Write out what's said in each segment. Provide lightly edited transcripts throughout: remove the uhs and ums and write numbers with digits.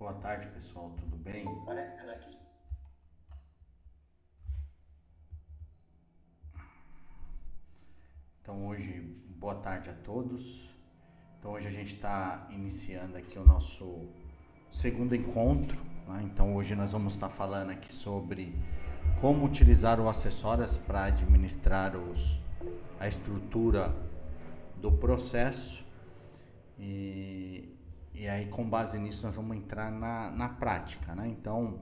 Boa tarde, pessoal, tudo bem? Aparecendo aqui. Então, hoje, boa tarde a todos. Então, hoje a gente está iniciando aqui o nosso segundo encontro, né? Então, hoje nós vamos estar falando aqui sobre como utilizar o Acessórias para administrar a estrutura do processo. E aí, com base nisso, nós vamos entrar na prática, né? Então,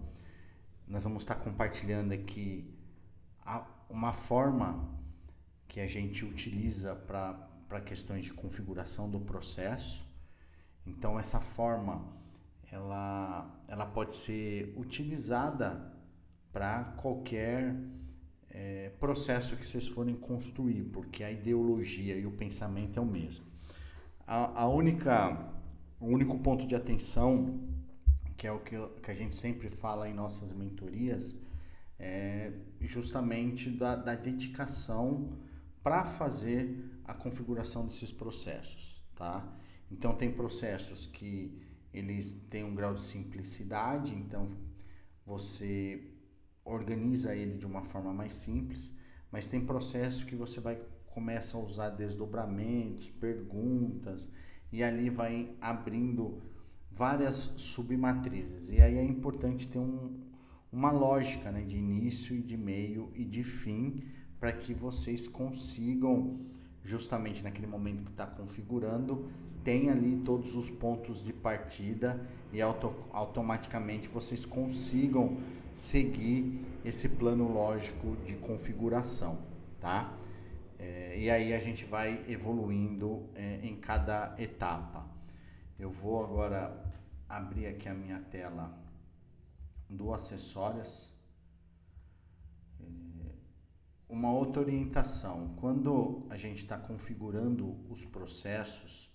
nós vamos estar compartilhando aqui uma forma que a gente utiliza para questões de configuração do processo. Então, essa forma ela pode ser utilizada para qualquer processo que vocês forem construir, porque a ideologia e o pensamento é o mesmo. O único ponto de atenção, que é o que a gente sempre fala em nossas mentorias, é justamente da dedicação para fazer a configuração desses processos, tá? Então tem processos que eles têm um grau de simplicidade, então você organiza ele de uma forma mais simples, mas tem processos que você vai começa a usar desdobramentos, perguntas, e ali vai abrindo várias submatrizes. E aí é importante ter uma lógica, né, de início e de meio e de fim, para que vocês consigam, justamente naquele momento que está configurando, tem ali todos os pontos de partida e automaticamente vocês consigam seguir esse plano lógico de configuração, tá? E aí a gente vai evoluindo em cada etapa. Eu vou agora abrir aqui a minha tela do Acessórias. Uma outra orientação: quando a gente está configurando os processos,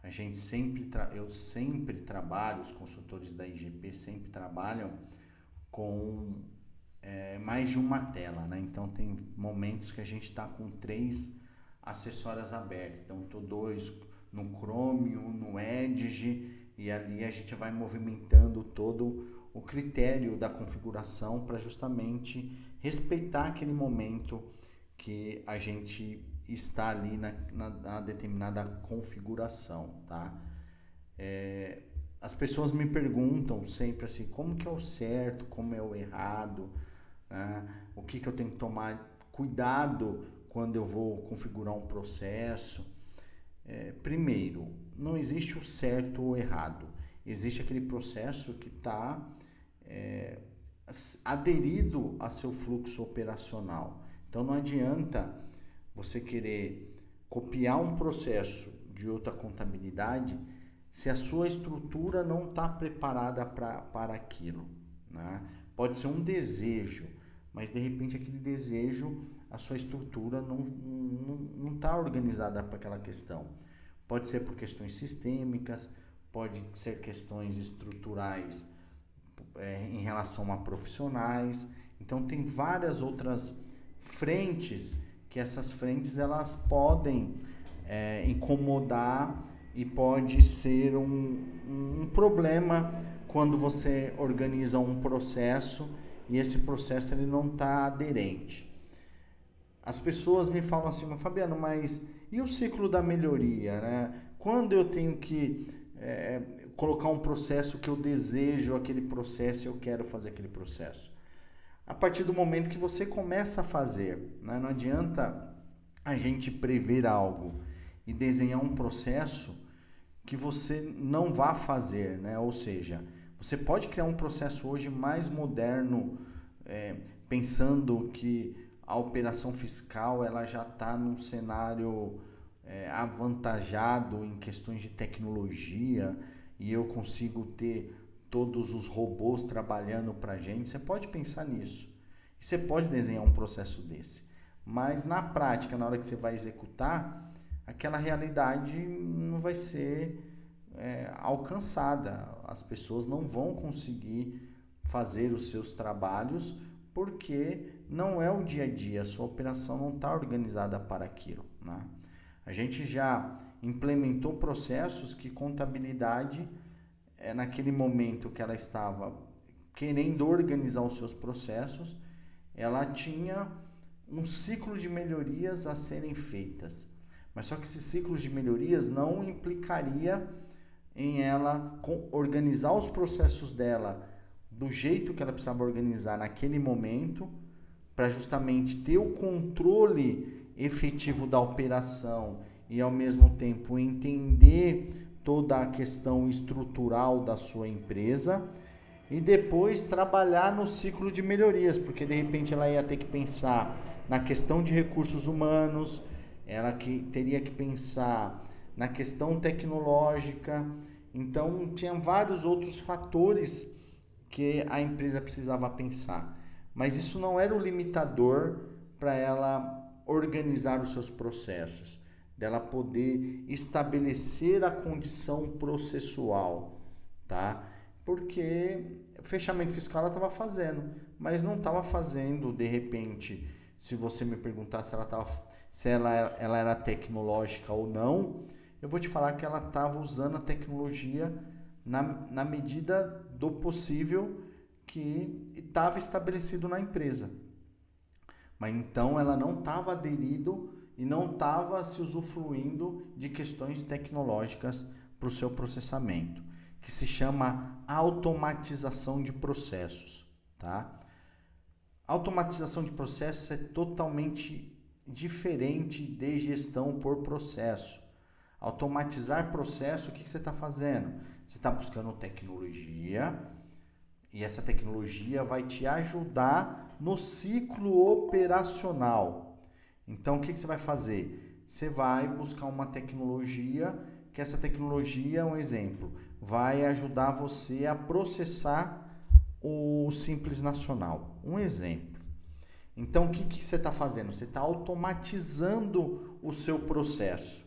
eu sempre trabalho, os consultores da IGP sempre trabalham com mais de uma tela, né? Então tem momentos que a gente está com 3 acessórias abertas. Então estou 2 no Chromium, no Edge, e ali a gente vai movimentando todo o critério da configuração para justamente respeitar aquele momento que a gente está ali na determinada configuração, tá? As pessoas me perguntam sempre assim, como que é o certo, como é o errado, né? O que eu tenho que tomar cuidado quando eu vou configurar um processo. Primeiro, não existe o certo ou errado. Existe aquele processo que está aderido a seu fluxo operacional. Então não adianta você querer copiar um processo de outra contabilidade se a sua estrutura não está preparada para aquilo, né? Pode ser um desejo, mas de repente aquele desejo, a sua estrutura não está organizada para aquela questão. Pode ser por questões sistêmicas, pode ser questões estruturais em relação a profissionais. Então tem várias outras frentes que essas frentes elas podem incomodar e pode ser um problema quando você organiza um processo e esse processo ele não está aderente. As pessoas me falam assim, mas Fabiano, mas e o ciclo da melhoria, né? Quando eu tenho que colocar um processo que eu desejo aquele processo e eu quero fazer aquele processo? A partir do momento que você começa a fazer, né? Não adianta a gente prever algo e desenhar um processo que você não vá fazer, né? Ou seja, você pode criar um processo hoje mais moderno, pensando que a operação fiscal ela já está num cenário avantajado em questões de tecnologia e eu consigo ter todos os robôs trabalhando para a gente. Você pode pensar nisso. E você pode desenhar um processo desse. Mas na prática, na hora que você vai executar, aquela realidade não vai ser alcançada. As pessoas não vão conseguir fazer os seus trabalhos porque não é o dia a dia, a sua operação não está organizada para aquilo, né? A gente já implementou processos que contabilidade naquele momento que ela estava querendo organizar os seus processos, ela tinha um ciclo de melhorias a serem feitas. Mas só que esses ciclos de melhorias não implicaria em ela organizar os processos dela do jeito que ela precisava organizar naquele momento, para justamente ter o controle efetivo da operação e ao mesmo tempo entender toda a questão estrutural da sua empresa e depois trabalhar no ciclo de melhorias, porque de repente ela ia ter que pensar na questão de recursos humanos, ela teria que pensar na questão tecnológica. Então tinha vários outros fatores que a empresa precisava pensar, mas isso não era o limitador para ela organizar os seus processos, dela poder estabelecer a condição processual, tá? Porque fechamento fiscal ela estava fazendo, mas não estava fazendo, de repente, se você me perguntar se ela era tecnológica ou não, eu vou te falar que ela estava usando a tecnologia na medida do possível que estava estabelecido na empresa. Mas então ela não estava aderido e não estava se usufruindo de questões tecnológicas para o seu processamento, que se chama automatização de processos, tá? Automatização de processos é totalmente diferente de gestão por processo. Automatizar processo, o que você está fazendo? Você está buscando tecnologia e essa tecnologia vai te ajudar no ciclo operacional. Então, o que você vai fazer? Você vai buscar uma tecnologia, que essa tecnologia, um exemplo, vai ajudar você a processar o Simples Nacional. Um exemplo. Então, o que você está fazendo? Você está automatizando o seu processo.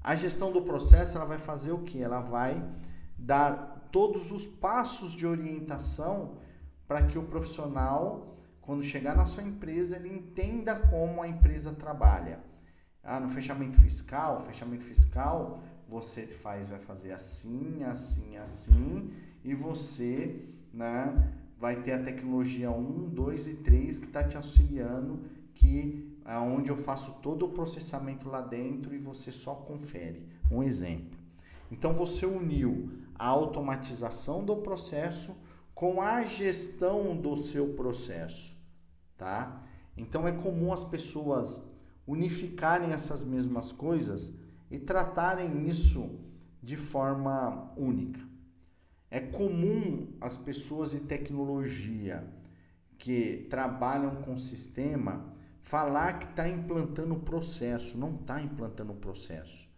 A gestão do processo, ela vai fazer o quê? Ela vai dar todos os passos de orientação para que o profissional, quando chegar na sua empresa, ele entenda como a empresa trabalha. No fechamento fiscal, você vai fazer assim, assim, assim, e você, né, vai ter a tecnologia 1, 2 e 3 que está te auxiliando, onde eu faço todo o processamento lá dentro e você só confere. Um exemplo. Então, você uniu a automatização do processo com a gestão do seu processo, tá? Então, é comum as pessoas unificarem essas mesmas coisas e tratarem isso de forma única. É comum as pessoas de tecnologia que trabalham com sistema falar que está implantando o processo. Não está implantando o processo.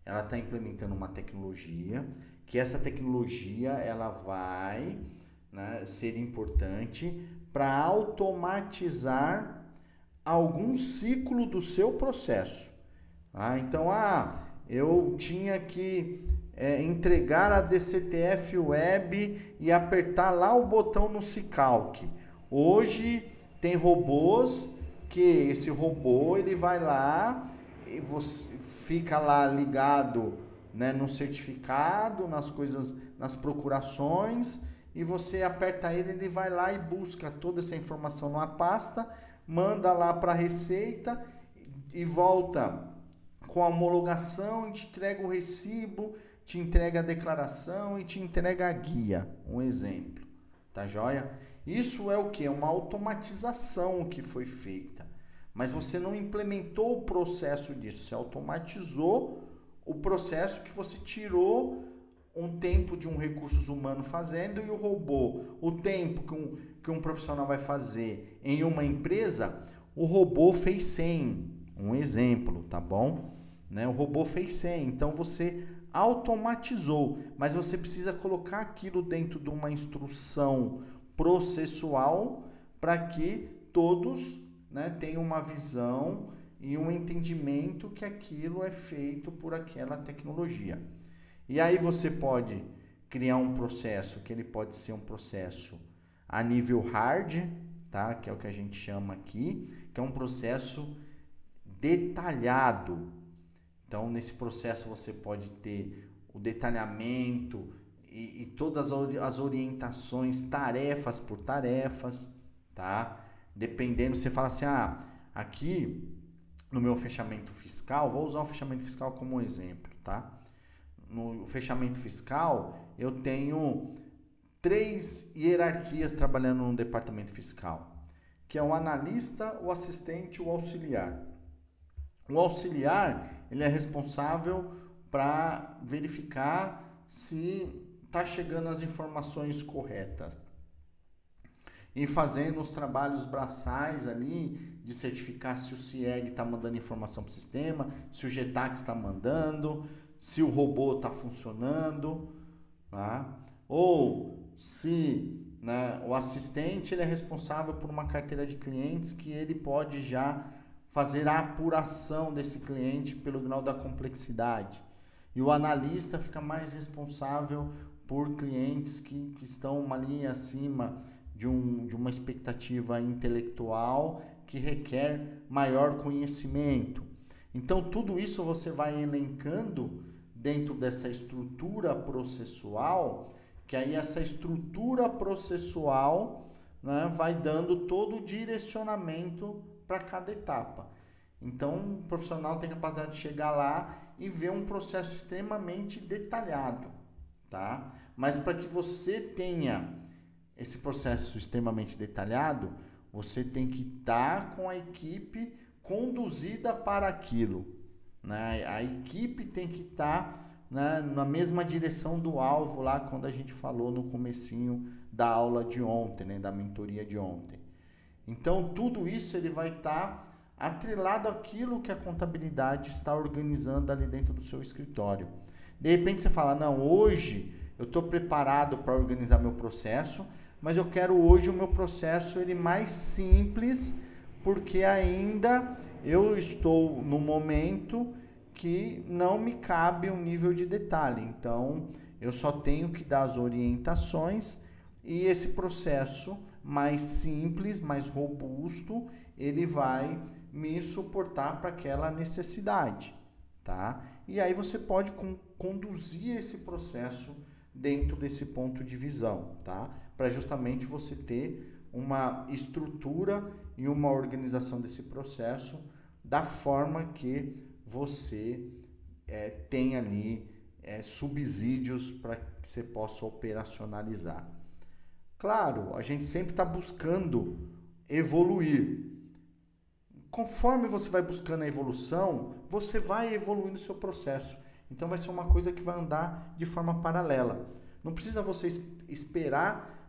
Ela está implementando uma tecnologia, que essa tecnologia ela vai, né, ser importante para automatizar algum ciclo do seu processo. Então, eu tinha que entregar a DCTF Web e apertar lá o botão no Cicalc. Hoje tem robôs que esse robô ele vai lá e você fica lá ligado, né, no certificado, nas coisas, nas procurações, e você aperta ele vai lá e busca toda essa informação numa pasta, manda lá para a Receita e volta com a homologação e te entrega o recibo, te entrega a declaração e te entrega a guia. Um exemplo, tá joia? Isso é o que? É uma automatização que foi feita. Mas você não implementou o processo disso, você automatizou o processo que você tirou um tempo de um recursos humano fazendo e o robô, o tempo que um profissional vai fazer em uma empresa, o robô fez 100. Um exemplo, tá bom? Né? O robô fez 100, então você automatizou, mas você precisa colocar aquilo dentro de uma instrução processual para que todos, né, tenham uma visão e um entendimento que aquilo é feito por aquela tecnologia. E aí você pode criar um processo que ele pode ser um processo a nível hard, tá? Que é o que a gente chama aqui, que é um processo detalhado. Então, nesse processo você pode ter o detalhamento e todas as orientações, tarefas por tarefas, tá? Dependendo, você fala assim, aqui no meu fechamento fiscal, vou usar o fechamento fiscal como um exemplo, tá? No fechamento fiscal, eu tenho 3 hierarquias trabalhando no departamento fiscal, que é o analista, o assistente e o auxiliar. O auxiliar, ele é responsável para verificar se está chegando as informações corretas e fazendo os trabalhos braçais ali de certificar se o CIEG está mandando informação para o sistema, se o GTAX está mandando, se o robô está funcionando, tá? Ou se, né, o assistente ele é responsável por uma carteira de clientes que ele pode já fazer a apuração desse cliente pelo grau da complexidade. E o analista fica mais responsável por clientes que estão uma linha acima de uma expectativa intelectual que requer maior conhecimento. Então, tudo isso você vai elencando dentro dessa estrutura processual, que aí essa estrutura processual, né, vai dando todo o direcionamento para cada etapa. Então, o profissional tem a capacidade de chegar lá e ver um processo extremamente detalhado, tá? Mas para que você tenha esse processo extremamente detalhado, você tem que estar com a equipe conduzida para aquilo, né? A equipe tem que estar, né, na mesma direção do alvo lá, quando a gente falou no comecinho da aula de ontem, né, da mentoria de ontem. Então, tudo isso ele vai estar atrelado àquilo que a contabilidade está organizando ali dentro do seu escritório. De repente você fala, não, hoje eu estou preparado para organizar meu processo, mas eu quero hoje o meu processo ele mais simples, porque ainda eu estou no momento que não me cabe um nível de detalhe. Então, eu só tenho que dar as orientações e esse processo mais simples, mais robusto, ele vai me suportar para aquela necessidade, tá? E aí você pode conduzir esse processo dentro desse ponto de visão, tá? Para justamente você ter uma estrutura e uma organização desse processo da forma que você tem ali subsídios para que você possa operacionalizar. Claro, a gente sempre está buscando evoluir. Conforme você vai buscando a evolução, você vai evoluindo o seu processo. Então vai ser uma coisa que vai andar de forma paralela. Não precisa você esperar,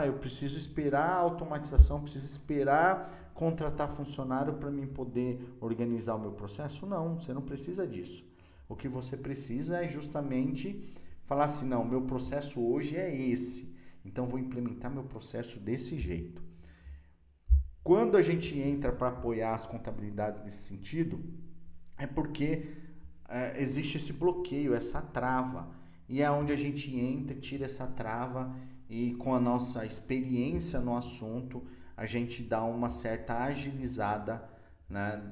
eu preciso esperar a automatização, preciso esperar contratar funcionário para mim poder organizar o meu processo. Não, você não precisa disso. O que você precisa é justamente falar assim, não, meu processo hoje é esse. Então vou implementar meu processo desse jeito. Quando a gente entra para apoiar as contabilidades nesse sentido, é porque existe esse bloqueio, essa trava. E é onde a gente entra, tira essa trava e com a nossa experiência no assunto, a gente dá uma certa agilizada, né,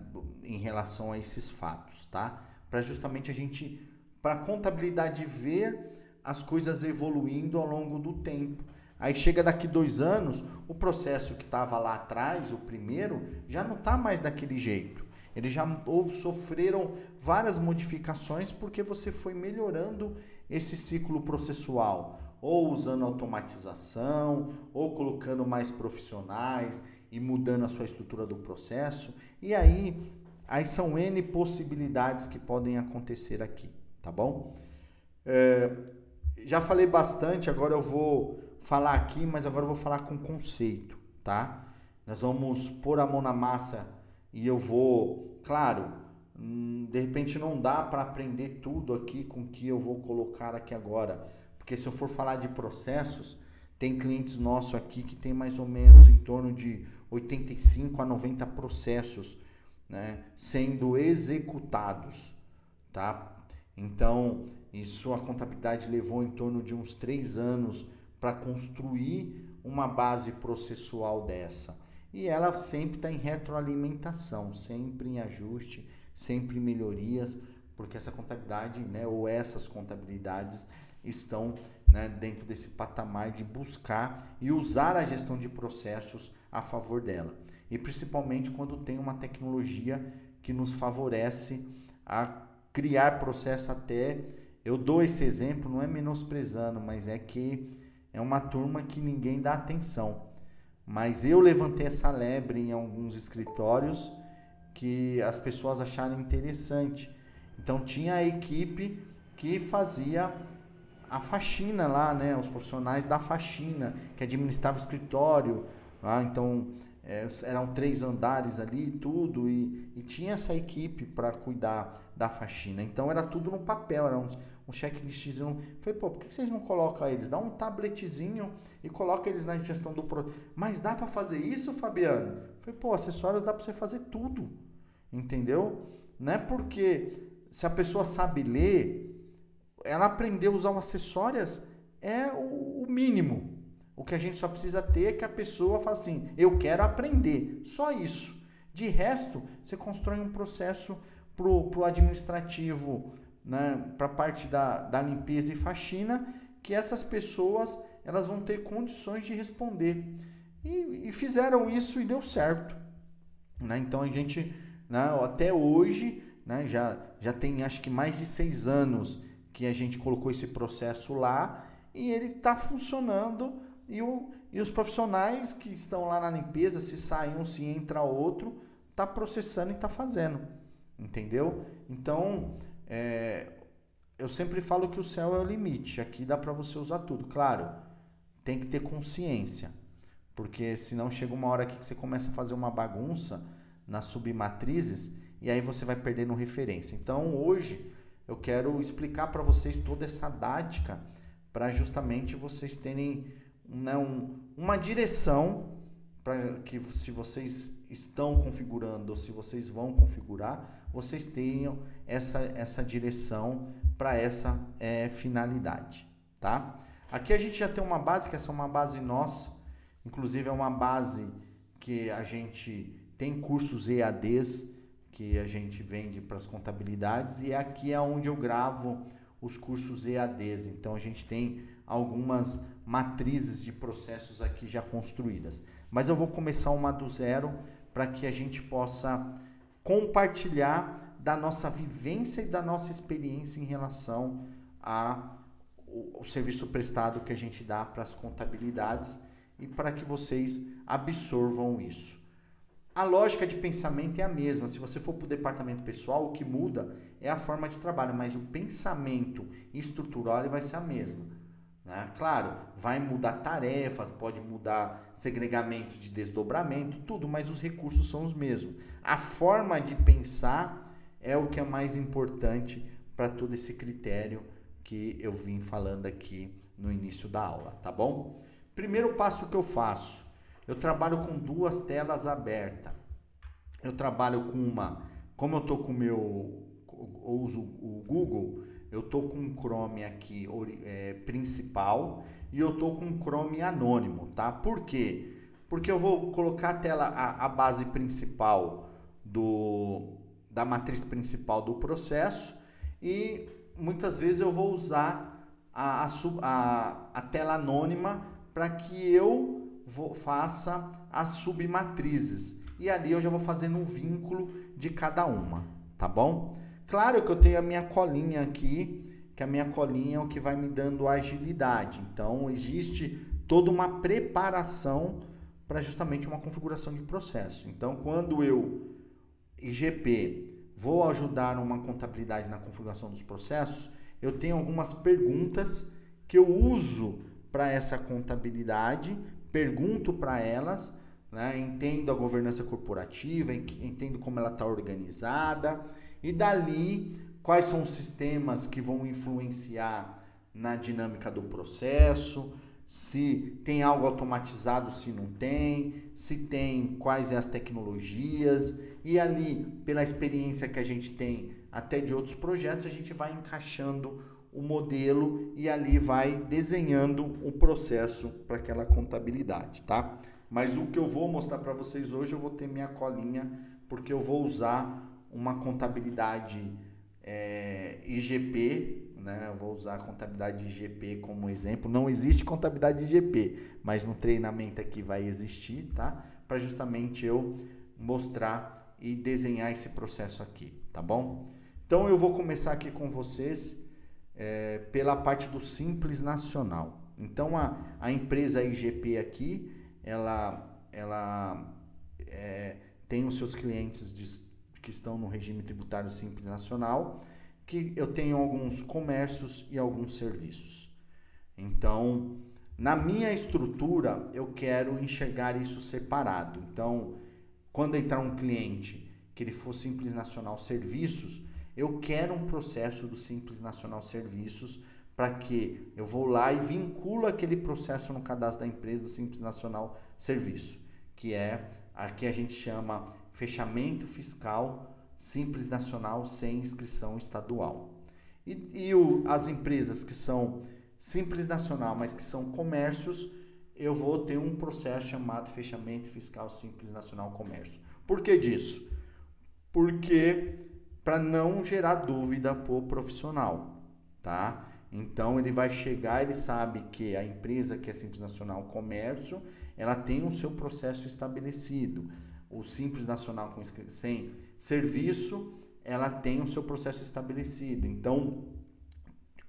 em relação a esses fatos, tá? Para justamente para a contabilidade ver as coisas evoluindo ao longo do tempo. Aí chega daqui 2 anos, o processo que estava lá atrás, o primeiro, já não está mais daquele jeito. Eles já sofreram várias modificações porque você foi melhorando esse ciclo processual, ou usando automatização, ou colocando mais profissionais e mudando a sua estrutura do processo. E aí são N possibilidades que podem acontecer aqui, tá bom? Já falei bastante, agora eu vou falar aqui, mas agora eu vou falar com conceito, tá? Nós vamos pôr a mão na massa e eu vou, claro, de repente não dá para aprender tudo aqui com o que eu vou colocar aqui agora, porque se eu for falar de processos, tem clientes nossos aqui que tem mais ou menos em torno de 85 a 90 processos, né, sendo executados, tá? Então, isso a contabilidade levou em torno de uns 3 anos para construir uma base processual dessa. E ela sempre está em retroalimentação, sempre em ajuste, sempre em melhorias, porque essa contabilidade, né, ou essas contabilidades estão né, dentro desse patamar de buscar e usar a gestão de processos a favor dela. E principalmente quando tem uma tecnologia que nos favorece a criar processo até... Eu dou esse exemplo, não é menosprezando, mas é que é uma turma que ninguém dá atenção. Mas eu levantei essa lebre em alguns escritórios que as pessoas acharam interessante. Então tinha a equipe que fazia a faxina lá, né? Os profissionais da faxina, que administravam o escritório. Lá, então eram 3 andares ali, tudo, e tinha essa equipe para cuidar da faxina. Então era tudo no papel, era um checklistzinho. Falei, pô, por que vocês não colocam eles? Dá um tabletzinho e coloca eles na gestão do projeto. Mas dá para fazer isso, Fabiano? Falei, pô, acessórios dá para você fazer tudo, entendeu? Não é porque se a pessoa sabe ler, ela aprendeu a usar o acessórios, é o mínimo. O que a gente só precisa ter é que a pessoa fala assim, eu quero aprender, só isso. De resto, você constrói um processo pro administrativo, né, para a parte da limpeza e faxina, que essas pessoas elas vão ter condições de responder. E fizeram isso e deu certo. Né? Então a gente, né, até hoje, né, já tem acho que mais de 6 anos que a gente colocou esse processo lá e ele está funcionando. E os profissionais que estão lá na limpeza, se sai um, se entra outro, está processando e está fazendo, entendeu? Então, eu sempre falo que o céu é o limite, aqui dá para você usar tudo. Claro, tem que ter consciência, porque senão chega uma hora aqui que você começa a fazer uma bagunça nas submatrizes e aí você vai perdendo referência. Então, hoje, eu quero explicar para vocês toda essa dádica para justamente vocês terem uma direção para que, se vocês estão configurando ou se vocês vão configurar, vocês tenham essa direção para essa finalidade, tá? Aqui a gente já tem uma base, que essa é uma base nossa, inclusive é uma base que a gente tem cursos EADs que a gente vende para as contabilidades, e aqui é onde eu gravo os cursos EADs. Então a gente tem algumas matrizes de processos aqui já construídas. Mas eu vou começar uma do zero para que a gente possa compartilhar da nossa vivência e da nossa experiência em relação ao serviço prestado que a gente dá para as contabilidades e para que vocês absorvam isso. A lógica de pensamento é a mesma. Se você for para o departamento pessoal, o que muda é a forma de trabalho, mas o pensamento estrutural ele vai ser a mesma. Né? Claro, vai mudar tarefas, pode mudar segregamento de desdobramento, tudo, mas os recursos são os mesmos. A forma de pensar é o que é mais importante para todo esse critério que eu vim falando aqui no início da aula, tá bom? Primeiro passo que eu faço, eu trabalho com 2 telas abertas. Eu trabalho com uma, como eu estou com eu uso o Google, eu estou com um Chrome aqui principal e eu estou com um Chrome anônimo, tá? Por quê? Porque eu vou colocar a tela, a base principal da matriz principal do processo e muitas vezes eu vou usar a tela anônima para que eu faça as submatrizes. E ali eu já vou fazendo um vínculo de cada uma, tá bom? Claro que eu tenho a minha colinha aqui, que a minha colinha é o que vai me dando agilidade. Então, existe toda uma preparação para justamente uma configuração de processo. Então, quando eu, IGP, vou ajudar uma contabilidade na configuração dos processos, eu tenho algumas perguntas que eu uso para essa contabilidade, pergunto para elas, né, entendo a governança corporativa, entendo como ela está organizada, e dali quais são os sistemas que vão influenciar na dinâmica do processo, se tem algo automatizado, se não tem, se tem, quais são as tecnologias, e ali, pela experiência que a gente tem até de outros projetos, a gente vai encaixando o modelo e ali vai desenhando o processo para aquela contabilidade, tá? Mas o que eu vou mostrar para vocês hoje, eu vou ter minha colinha, porque eu vou usar uma contabilidade IGP, né? Eu vou usar a contabilidade de IGP como exemplo. Não existe contabilidade de IGP, mas no treinamento aqui vai existir, tá? Para justamente eu mostrar e desenhar esse processo aqui, tá bom? Então eu vou começar aqui com vocês pela parte do Simples Nacional. Então a empresa IGP aqui, ela tem os seus clientes que estão no regime tributário Simples Nacional, que eu tenho alguns comércios e alguns serviços. Então, na minha estrutura, eu quero enxergar isso separado. Então, quando entrar um cliente que ele for Simples Nacional Serviços, eu quero um processo do Simples Nacional Serviços para que eu vou lá e vinculo aquele processo no cadastro da empresa do Simples Nacional Serviço, que é aqui a gente chama fechamento fiscal Simples Nacional sem inscrição estadual. As empresas que são Simples Nacional, mas que são comércios, eu vou ter um processo chamado fechamento fiscal Simples Nacional Comércio. Por que disso? Porque para não gerar dúvida para o profissional, tá? Então ele vai chegar, ele sabe que a empresa que é Simples Nacional Comércio, ela tem o seu processo estabelecido. O Simples Nacional sem serviço, ela tem o seu processo estabelecido. Então,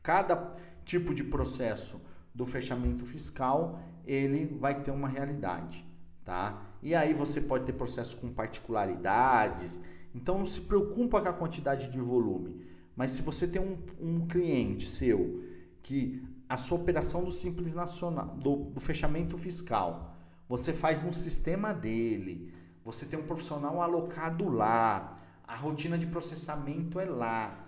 cada tipo de processo do fechamento fiscal, ele vai ter uma realidade, tá? E aí você pode ter processo com particularidades. Então, não se preocupa com a quantidade de volume. Mas se você tem um cliente seu que a sua operação do Simples Nacional, do fechamento fiscal, você faz no sistema dele, você tem um profissional alocado lá, a rotina de processamento é lá.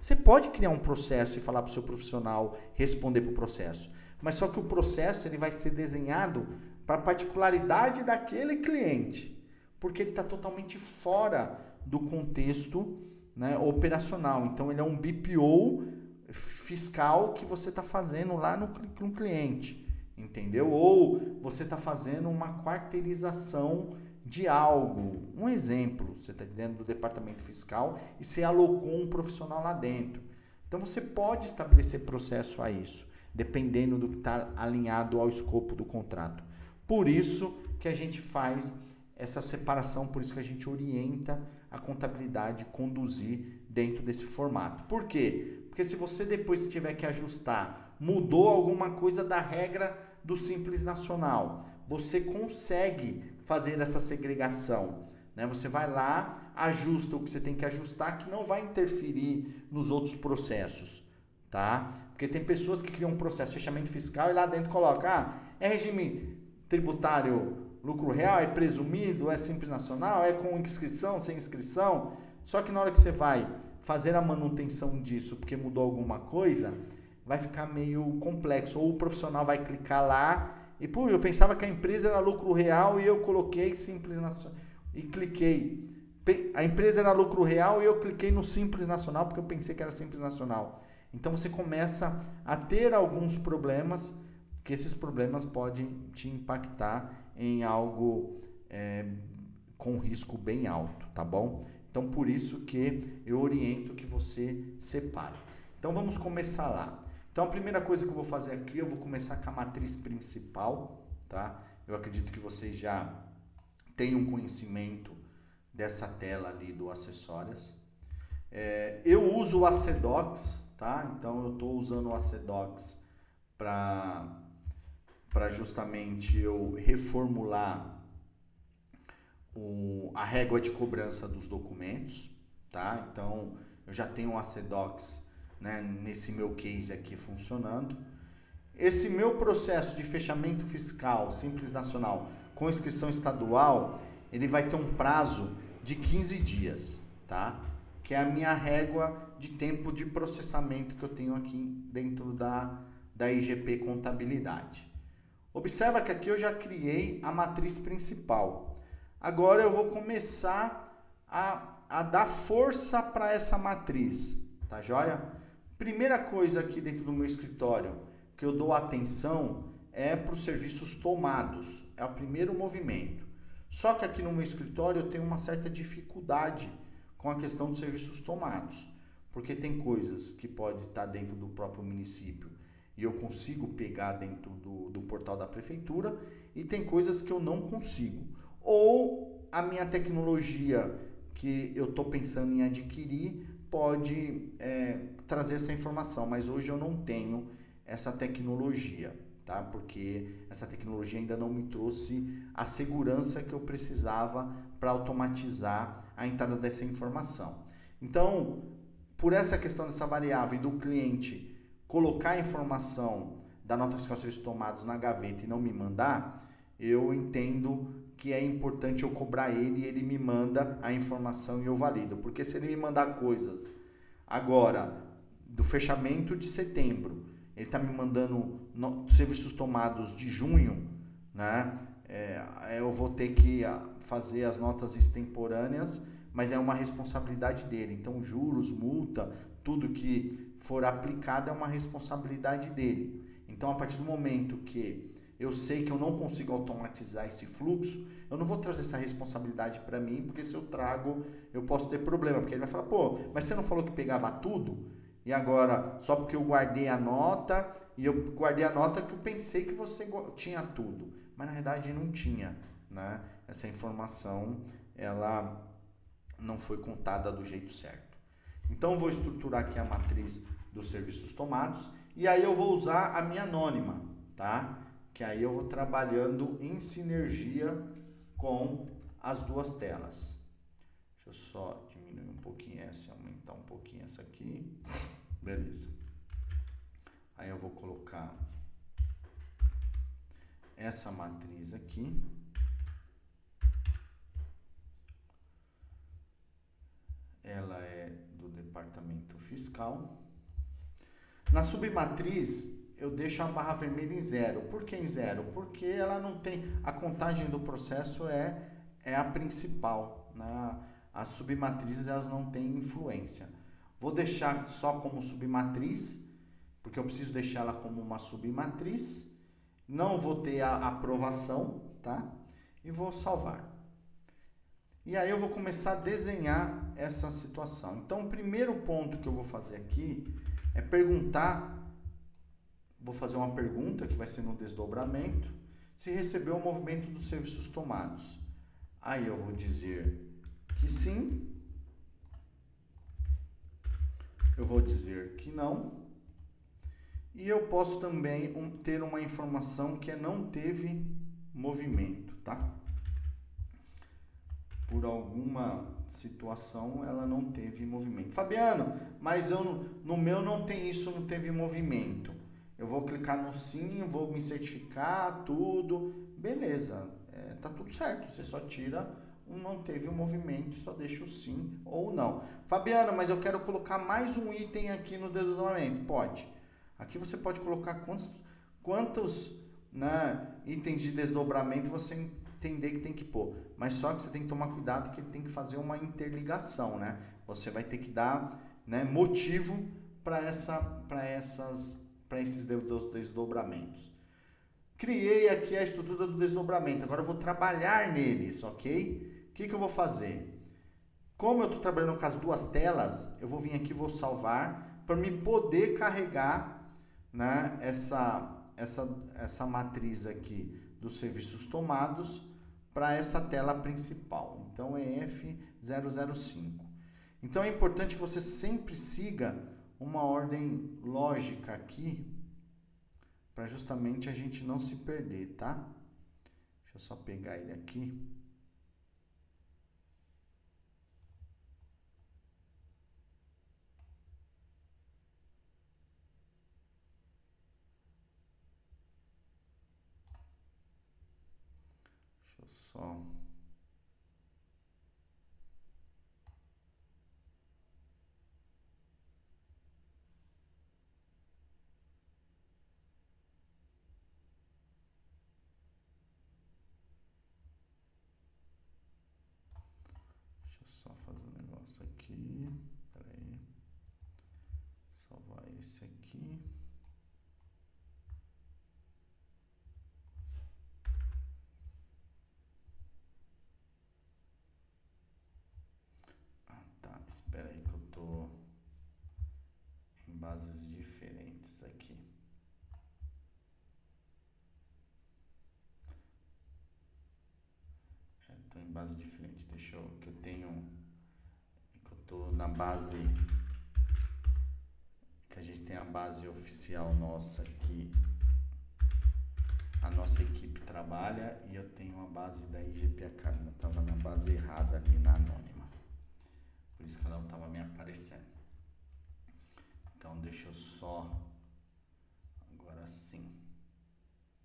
Você pode criar um processo e falar para o seu profissional responder para o processo, mas só que o processo ele vai ser desenhado para a particularidade daquele cliente, porque ele está totalmente fora do contexto, né, operacional. Então ele é um BPO fiscal que você está fazendo lá no cliente, entendeu? Ou você está fazendo uma quarteirização de algo. Um exemplo, você está dentro do departamento fiscal e você alocou um profissional lá dentro. Então você pode estabelecer processo a isso, dependendo do que está alinhado ao escopo do contrato. Por isso que a gente faz essa separação, por isso que a gente orienta a contabilidade conduzir dentro desse formato. Por quê? Porque se você depois tiver que ajustar, mudou alguma coisa da regra do Simples Nacional, você consegue fazer essa segregação, né? Você vai lá, ajusta o que você tem que ajustar, que não vai interferir nos outros processos, tá? Porque tem pessoas que criam um processo de fechamento fiscal e lá dentro coloca, é regime tributário lucro real, é presumido, é Simples Nacional, é com inscrição, sem inscrição. Só que na hora que você vai fazer a manutenção disso, porque mudou alguma coisa, vai ficar meio complexo. Ou o profissional vai clicar lá e, pô, eu pensava que a empresa era lucro real e eu coloquei Simples Nacional. E cliquei. A empresa era lucro real e eu cliquei no Simples Nacional porque eu pensei que era Simples Nacional. Então você começa a ter alguns problemas, que esses problemas podem te impactar em algo com risco bem alto, tá bom? Então, por isso que eu oriento que você separe. Então, vamos começar lá. Então, a primeira coisa que eu vou fazer aqui, eu vou começar com a matriz principal, tá? Eu acredito que vocês já tenham conhecimento dessa tela ali do Acessórias. Eu uso o Acedox, tá? Então, eu estou usando o Acedox para justamente eu reformular a régua de cobrança dos documentos, tá? Então, eu já tenho o Acedox, né, nesse meu case aqui funcionando. Esse meu processo de fechamento fiscal Simples Nacional com inscrição estadual, ele vai ter um prazo de 15 dias, tá? Que é a minha régua de tempo de processamento que eu tenho aqui dentro da IGP Contabilidade. Observa que aqui eu já criei a matriz principal. Agora eu vou começar a dar força para essa matriz, tá joia? Primeira coisa aqui dentro do meu escritório que eu dou atenção é para os serviços tomados. É o primeiro movimento. Só que aqui no meu escritório eu tenho uma certa dificuldade com a questão dos serviços tomados. porque tem coisas que pode estar dentro do próprio município e eu consigo pegar dentro do portal da prefeitura, e tem coisas que eu não consigo. Ou a minha tecnologia que eu estou pensando em adquirir pode trazer essa informação, mas hoje eu não tenho essa tecnologia, tá? Porque essa tecnologia ainda não me trouxe a segurança que eu precisava para automatizar a entrada dessa informação. Então, por essa questão dessa variável e do cliente colocar a informação da nota fiscal de serviços tomados na gaveta e não me mandar, eu entendo que é importante eu cobrar ele e ele me manda a informação e eu valido. Porque se ele me mandar coisas agora, do fechamento de setembro, ele está me mandando serviços tomados de junho, né? Eu vou ter que fazer as notas extemporâneas, mas é uma responsabilidade dele. Então, juros, multa, tudo que for aplicado é uma responsabilidade dele. Então, a partir do momento que eu sei que eu não consigo automatizar esse fluxo, eu não vou trazer essa responsabilidade para mim, porque se eu trago, eu posso ter problema. Porque ele vai falar, pô, mas você não falou que pegava tudo? E agora, só porque eu guardei a nota, e eu guardei a nota que eu pensei que você tinha tudo. Mas na verdade não tinha, né? Essa informação, ela não foi contada do jeito certo. Então, eu vou estruturar aqui a matriz dos serviços tomados, e aí eu vou usar a minha anônima, tá? Que aí eu vou trabalhando em sinergia com as duas telas. Deixa eu só diminuir um pouquinho essa e aumentar um pouquinho essa aqui. Beleza. Aí eu vou colocar essa matriz aqui. Ela é do departamento fiscal. Na submatriz, eu deixo a barra vermelha em 0. Por que em 0? Porque ela não tem... A contagem do processo é a principal, né? As submatrizes, elas não têm influência. Vou deixar só como submatriz, porque eu preciso deixar ela como uma submatriz. Não vou ter a aprovação, tá? E vou salvar. E aí eu vou começar a desenhar essa situação. Então, o primeiro ponto que eu vou fazer aqui é perguntar, vou fazer uma pergunta que vai ser no desdobramento, se recebeu o movimento dos serviços tomados. Aí eu vou dizer que sim, eu vou dizer que não, e eu posso também ter uma informação que não teve movimento, tá? Por alguma situação ela não teve movimento. Fabiano, mas no meu não tem isso, não teve movimento. Eu vou clicar no sim, vou me certificar, tudo. Beleza, tá tudo certo. Você só tira o não teve o movimento, só deixa o sim ou não. Fabiano, mas eu quero colocar mais um item aqui no desdobramento. Pode. Aqui você pode colocar quantos né, itens de desdobramento você entender que tem que pôr. Mas só que você tem que tomar cuidado que ele tem que fazer uma interligação, né? Você vai ter que dar, né, motivo para esses desdobramentos. Criei aqui a estrutura do desdobramento. Agora eu vou trabalhar neles, ok? O que eu vou fazer? Como eu estou trabalhando com as duas telas, eu vou vir aqui e vou salvar para me poder carregar, né, essa matriz aqui dos serviços tomados para essa tela principal. Então, é F005. Então, é importante que você sempre siga uma ordem lógica aqui, para justamente a gente não se perder, tá? Deixa eu só pegar ele aqui. Deixa eu só... Só fazer um negócio aqui. Pera aí. Salvar esse aqui. Ah, tá. Espera aí que eu tô... bases diferentes aqui. Estou em base diferente. Deixa eu, que eu tenho, que eu tô na base, que a gente tem a base oficial nossa aqui. A nossa equipe trabalha e eu tenho a base da IGP Academy. Eu estava na base errada ali na anônima. Por isso que ela não estava me aparecendo. Então deixa eu só. Agora sim.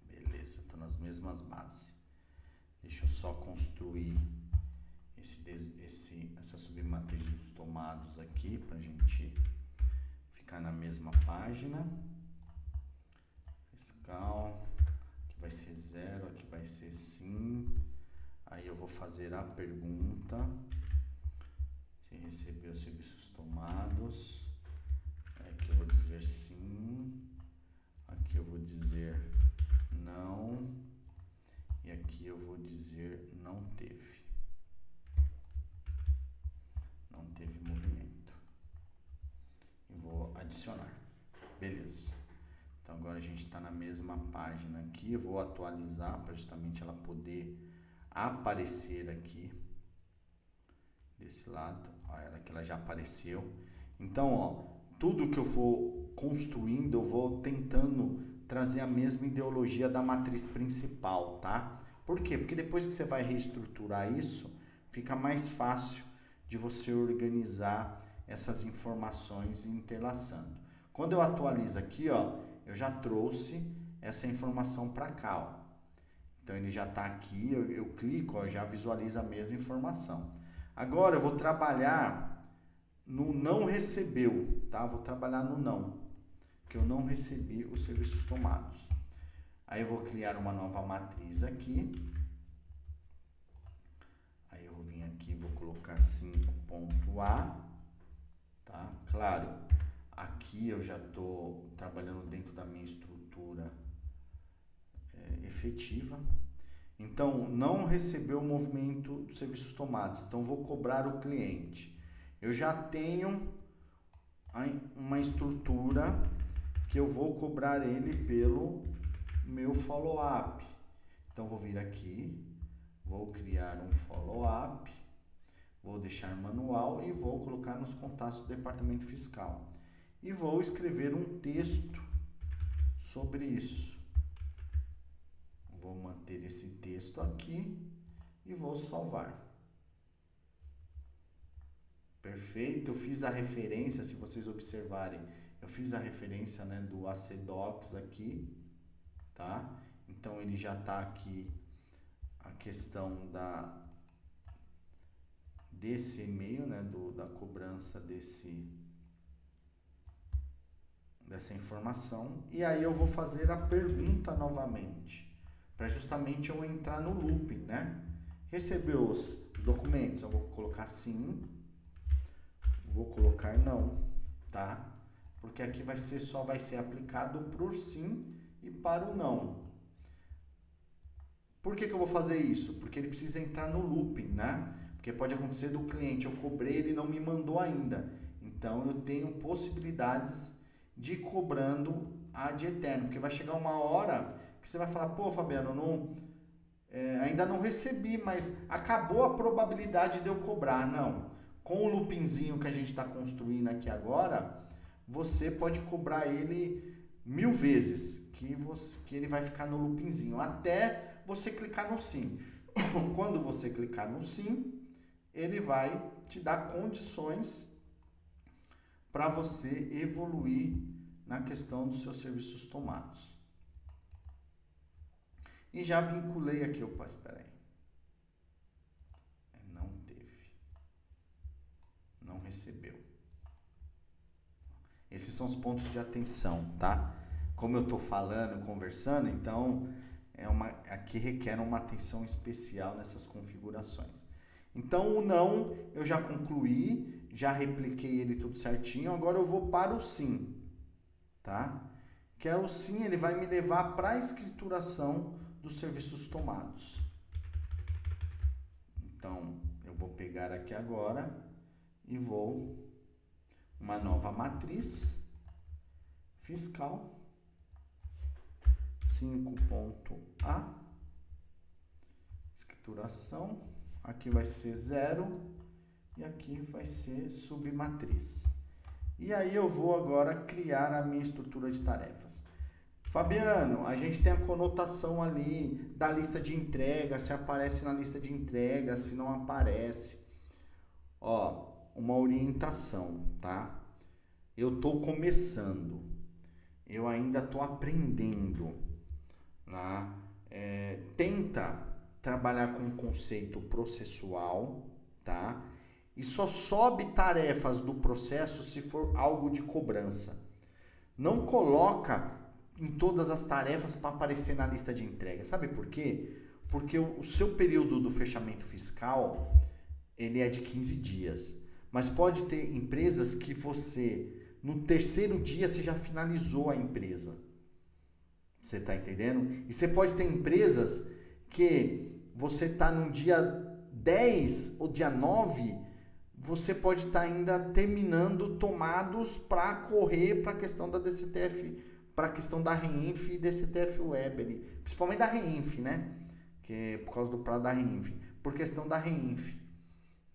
Beleza, estou nas mesmas bases. Deixa eu só construir essa submatriz dos tomados aqui para a gente ficar na mesma página. Fiscal. Vai ser 0, aqui vai ser sim. Aí eu vou fazer a pergunta. Se recebeu serviços tomados. Aqui eu vou dizer sim. Aqui eu vou dizer não. E aqui eu vou dizer não teve. Não teve movimento. E vou adicionar. Beleza. Então agora a gente está na mesma página aqui, eu vou atualizar para justamente ela poder aparecer aqui desse lado. Olha que ela já apareceu. Então, ó, tudo que eu for construindo, eu vou tentando trazer a mesma ideologia da matriz principal, tá? Por quê? Porque depois que você vai reestruturar isso, fica mais fácil de você organizar essas informações interlaçando. Quando eu atualizo aqui, ó, eu já trouxe essa informação para cá, ó. Então ele já está aqui, eu clico, ó, já visualiza a mesma informação. Agora eu vou trabalhar no não recebeu, tá? Vou trabalhar no não, que eu não recebi os serviços tomados. Aí eu vou criar uma nova matriz aqui. Aí eu vou vir aqui, vou colocar 5.a, tá? Claro. Aqui eu já estou trabalhando dentro da minha estrutura efetiva. Então, não recebeu o movimento dos serviços tomados. Então, vou cobrar o cliente. Eu já tenho uma estrutura que eu vou cobrar ele pelo meu follow-up. Então, vou vir aqui, vou criar um follow-up, vou deixar manual e vou colocar nos contatos do departamento fiscal. E vou escrever um texto sobre isso. Vou manter esse texto aqui e vou salvar. Perfeito, eu fiz a referência, se vocês observarem, eu fiz a referência, né, do ACDocs aqui, tá? Então ele já está aqui a questão desse e-mail, né, da cobrança dessa informação, e aí eu vou fazer a pergunta novamente, para justamente eu entrar no looping, né? Recebeu os documentos, eu vou colocar sim, vou colocar não, tá? Porque aqui só vai ser aplicado pro sim e para o não. Por que eu vou fazer isso? Porque ele precisa entrar no looping, né? Porque pode acontecer do cliente, eu cobrei, ele não me mandou ainda. Então eu tenho possibilidades de ir cobrando ad eterno, porque vai chegar uma hora que você vai falar, pô, Fabiano, ainda não recebi, mas acabou a probabilidade de eu cobrar. Não, com o loopingzinho que a gente está construindo aqui agora, você pode cobrar ele 1000 vezes, que ele vai ficar no loopingzinho, até você clicar no sim. Quando você clicar no sim, ele vai te dar condições para você evoluir na questão dos seus serviços tomados. E já vinculei aqui, opa, espera aí. Não teve. Não recebeu. Esses são os pontos de atenção, tá? Como eu estou falando, conversando, então aqui requer uma atenção especial nessas configurações. Então o não eu já concluí, já repliquei ele tudo certinho, agora eu vou para o sim, tá? Que é o sim, ele vai me levar para a escrituração dos serviços tomados. Então eu vou pegar aqui agora e vou uma nova matriz, fiscal, 5.A, escrituração, aqui vai ser 0 e aqui vai ser submatriz. E aí eu vou agora criar a minha estrutura de tarefas. Fabiano, a gente tem a conotação ali da lista de entrega, se aparece na lista de entrega, se não aparece. Ó, uma orientação, tá? Eu estou começando, eu ainda estou aprendendo, né? Tenta trabalhar com o conceito processual, tá? E só sobe tarefas do processo se for algo de cobrança. Não coloca em todas as tarefas para aparecer na lista de entrega. Sabe por quê? Porque o seu período do fechamento fiscal, ele é de 15 dias. Mas pode ter empresas que você, no 3º dia, você já finalizou a empresa. Você está entendendo? E você pode ter empresas que você está no dia 10 ou dia 9, você pode estar ainda terminando tomados para correr para a questão da DCTF, para a questão da REINF e DCTF Web ali, principalmente da REINF, né? Que é por causa do prazo da REINF, por questão da REINF,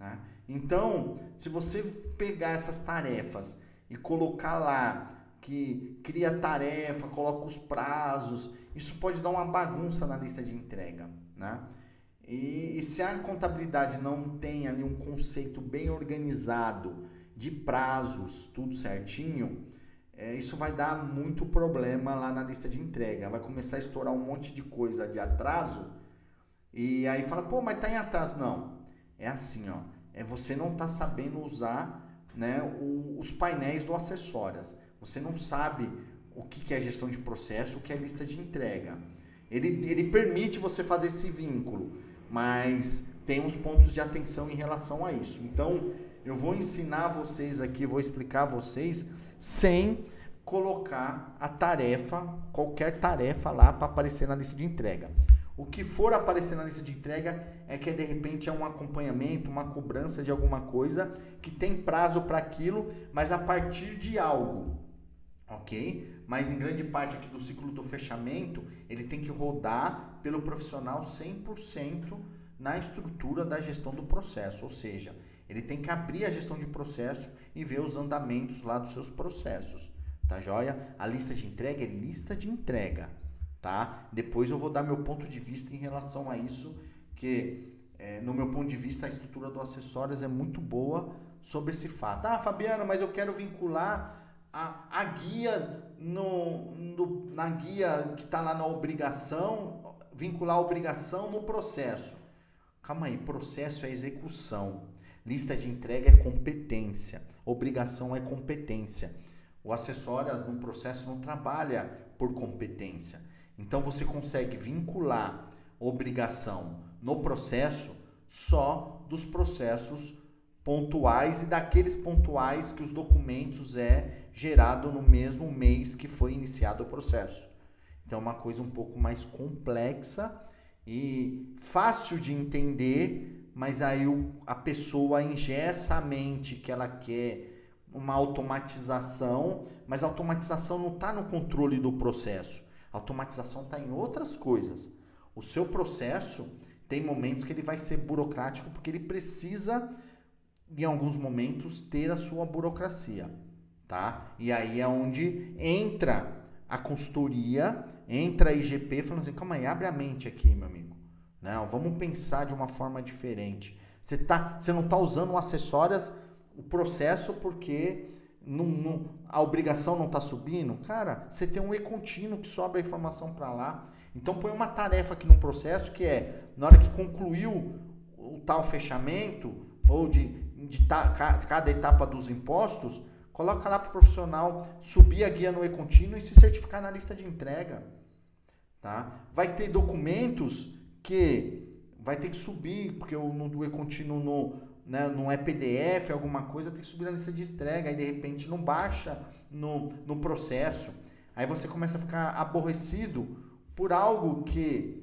né? Então, se você pegar essas tarefas e colocar lá que cria tarefa, coloca os prazos, isso pode dar uma bagunça na lista de entrega, né? E se a contabilidade não tem ali um conceito bem organizado de prazos, tudo certinho, isso vai dar muito problema lá na lista de entrega. Vai começar a estourar um monte de coisa de atraso e aí fala, pô, mas tá em atraso. Não, é assim, ó, você não tá sabendo usar, né, os painéis do Acessórias. Você não sabe o que é gestão de processo, o que é lista de entrega. Ele permite você fazer esse vínculo, mas tem uns pontos de atenção em relação a isso. Então, eu vou ensinar vocês aqui, vou explicar a vocês, sem colocar a tarefa, qualquer tarefa lá para aparecer na lista de entrega. O que for aparecer na lista de entrega é que de repente é um acompanhamento, uma cobrança de alguma coisa que tem prazo para aquilo, mas a partir de algo, ok? Mas em grande parte aqui do ciclo do fechamento, ele tem que rodar pelo profissional 100% na estrutura da gestão do processo, ou seja, ele tem que abrir a gestão de processo e ver os andamentos lá dos seus processos, tá joia? A lista de entrega é lista de entrega, tá? Depois eu vou dar meu ponto de vista em relação a isso, que no meu ponto de vista a estrutura do Acessórias é muito boa sobre esse fato. Ah, Fabiano, mas eu quero vincular a guia na guia que está lá na obrigação, vincular a obrigação no processo. Calma aí, processo é execução, lista de entrega é competência, obrigação é competência. O Acessórias no processo não trabalha por competência. Então você consegue vincular obrigação no processo só dos processos pontuais e daqueles pontuais que os documentos gerado no mesmo mês que foi iniciado o processo. Então é uma coisa um pouco mais complexa e fácil de entender, mas aí a pessoa engessa a mente que ela quer uma automatização, mas a automatização não está no controle do processo. A automatização está em outras coisas. O seu processo tem momentos que ele vai ser burocrático porque ele precisa, em alguns momentos, ter a sua burocracia, tá? E aí é onde entra a consultoria, entra a IGP falando assim, calma aí, abre a mente aqui, meu amigo. Não, vamos pensar de uma forma diferente. Você não está usando o Acessórias, o processo, porque a obrigação não está subindo. Cara, você tem um e-contínuo que sobe a informação para lá. Então põe uma tarefa aqui no processo que na hora que concluiu o tal fechamento, ou de cada etapa dos impostos, coloca lá para o profissional subir a guia no e-contínuo e se certificar na lista de entrega. Tá? Vai ter documentos que vai ter que subir, porque o e-contínuo não é PDF, alguma coisa, tem que subir na lista de entrega, aí de repente não baixa no processo. Aí você começa a ficar aborrecido por algo que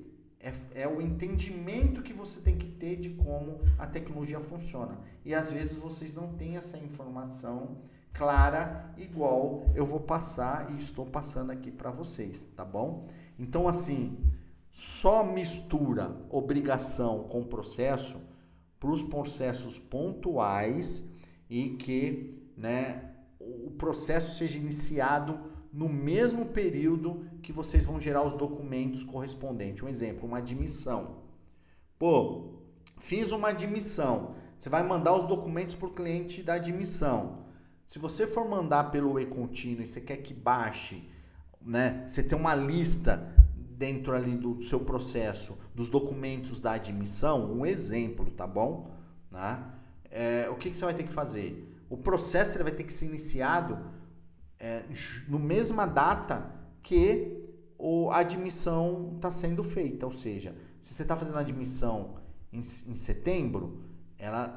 é o entendimento que você tem que ter de como a tecnologia funciona. E às vezes vocês não têm essa informação clara, igual eu vou passar e estou passando aqui para vocês, tá bom? Então, assim, só mistura obrigação com processo para os processos pontuais e que, né, o processo seja iniciado no mesmo período que vocês vão gerar os documentos correspondentes. Um exemplo, uma admissão. Pô, fiz uma admissão. Você vai mandar os documentos para o cliente da admissão. Se você for mandar pelo e-contínuo e você quer que baixe, né, você tem uma lista dentro ali do seu processo dos documentos da admissão, um exemplo, tá bom? Né? O que você vai ter que fazer? O processo ele vai ter que ser iniciado no mesma data que a admissão está sendo feita, ou seja, se você está fazendo a admissão em setembro,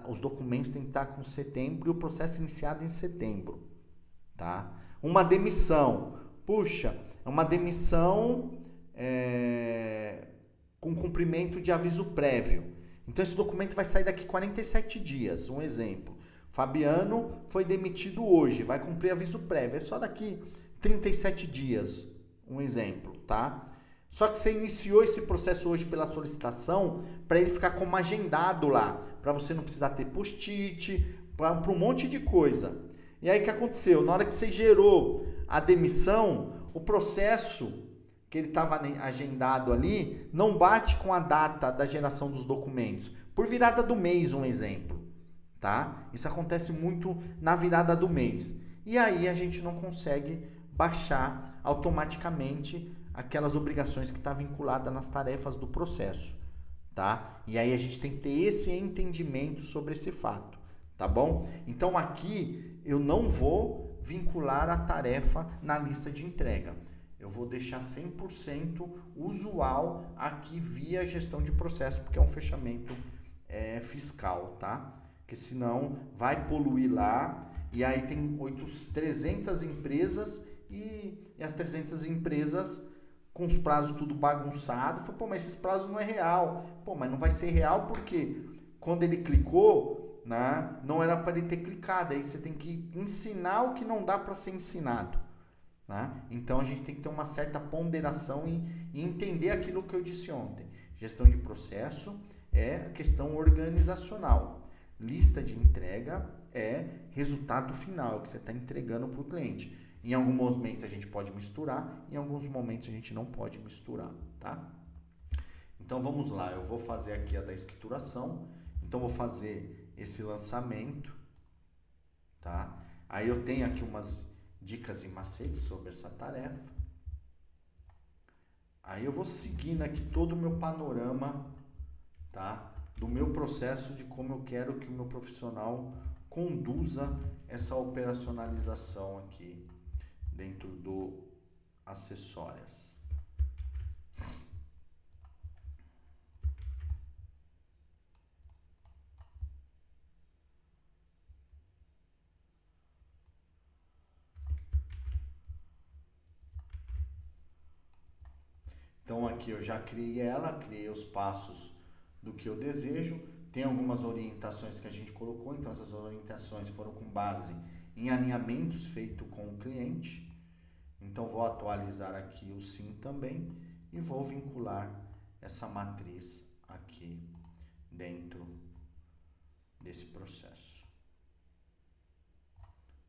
os documentos têm que estar com setembro e o processo iniciado em setembro, tá? Uma demissão, puxa, é uma demissão com cumprimento de aviso prévio. Então esse documento vai sair daqui 47 dias, um exemplo. Fabiano foi demitido hoje, vai cumprir aviso prévio, é só daqui 37 dias, um exemplo, tá? Só que você iniciou esse processo hoje pela solicitação para ele ficar como agendado lá, para você não precisar ter post-it, para um monte de coisa. E aí o que aconteceu? Na hora que você gerou a demissão, o processo que ele estava agendado ali não bate com a data da geração dos documentos, por virada do mês, um exemplo. Tá? Isso acontece muito na virada do mês. E aí a gente não consegue baixar automaticamente aquelas obrigações que estão vinculadas nas tarefas do processo. Tá? E aí a gente tem que ter esse entendimento sobre esse fato. Tá bom? Então aqui eu não vou vincular a tarefa na lista de entrega. Eu vou deixar 100% usual aqui via gestão de processo, porque é um fechamento fiscal, tá? Porque senão vai poluir lá e aí tem 300 empresas e as 300 empresas com os prazos tudo bagunçado. Pô, mas esses prazos não é real. Pô, mas não vai ser real porque quando ele clicou, né, não era para ele ter clicado. Aí você tem que ensinar o que não dá para ser ensinado. Né? Então a gente tem que ter uma certa ponderação e entender aquilo que eu disse ontem. Gestão de processo é questão organizacional. Lista de entrega é resultado final, que você está entregando para o cliente. Em algum momento a gente pode misturar, em alguns momentos a gente não pode misturar, tá? Então vamos lá, eu vou fazer aqui a da escrituração. Então vou fazer esse lançamento, tá? Aí eu tenho aqui umas dicas e macetes sobre essa tarefa. Aí eu vou seguindo aqui todo o meu panorama, tá? Do meu processo de como eu quero que o meu profissional conduza essa operacionalização aqui dentro do acessórias. Então aqui eu já criei ela, criei os passos do que eu desejo. Tem algumas orientações que a gente colocou, então essas orientações foram com base em alinhamentos feitos com o cliente. Então vou atualizar aqui o sim também e vou vincular essa matriz aqui dentro desse processo.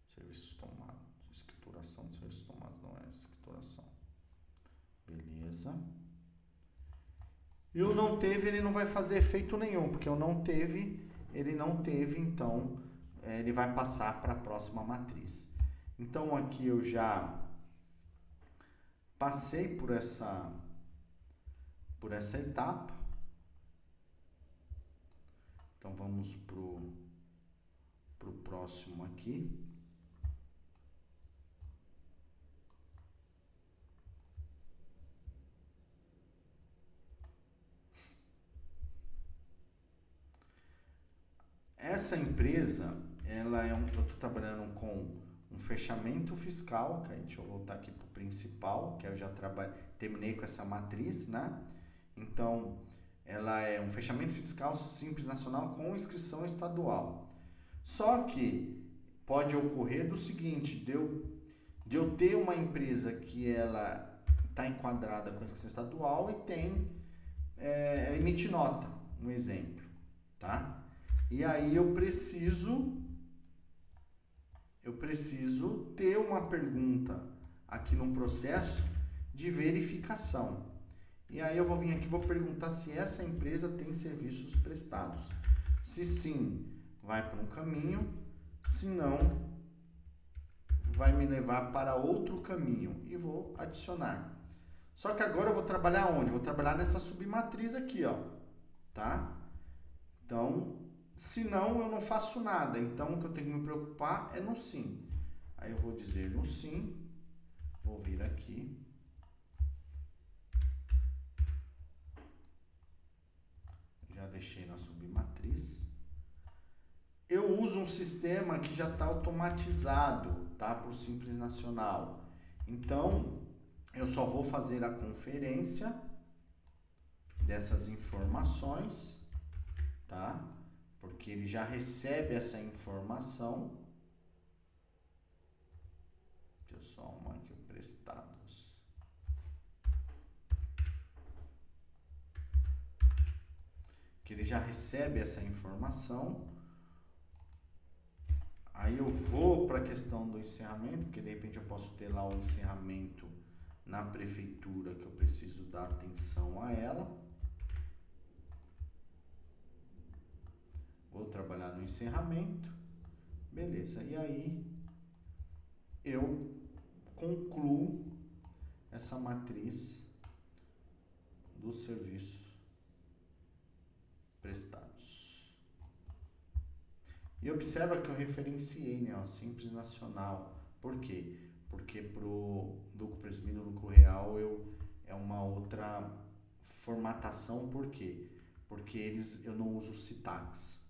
Serviços tomados, escrituração de serviços tomados, não é escrituração. Beleza. E o não teve, ele não vai fazer efeito nenhum, porque o não teve, ele não teve, então ele vai passar para a próxima matriz. Então aqui eu já passei por essa etapa. Então vamos pro próximo aqui. Essa empresa, eu estou trabalhando com um fechamento fiscal, que aí deixa eu voltar aqui para o principal, que aí eu já terminei com essa matriz, né? Então, ela é um fechamento fiscal simples nacional com inscrição estadual. Só que pode ocorrer do seguinte, de eu ter uma empresa que ela está enquadrada com a inscrição estadual e emite nota, um exemplo, tá? E aí eu preciso ter uma pergunta aqui no processo de verificação. E aí eu vou vir aqui e vou perguntar se essa empresa tem serviços prestados. Se sim, vai para um caminho, se não, vai me levar para outro caminho e vou adicionar. Só que agora eu vou trabalhar onde? Vou trabalhar nessa submatriz aqui, ó, tá? Então, se não, eu não faço nada. Então, o que eu tenho que me preocupar é no sim. Aí eu vou dizer no sim, vou vir aqui. Já deixei na submatriz. Eu uso um sistema que já está automatizado, tá? Para o Simples Nacional. Então, eu só vou fazer a conferência dessas informações, tá? Porque ele já recebe essa informação. Deixa eu só arrumar aqui o prestados. Que ele já recebe essa informação. Aí eu vou para a questão do encerramento, porque de repente eu posso ter lá o encerramento na prefeitura que eu preciso dar atenção a ela. Vou trabalhar no encerramento. Beleza. E aí eu concluo essa matriz dos serviços prestados. E observa que eu referenciei, né, o Simples Nacional. Por quê? Porque pro lucro presumido, lucro real, é uma outra formatação. Por quê? Porque eu não uso Citax,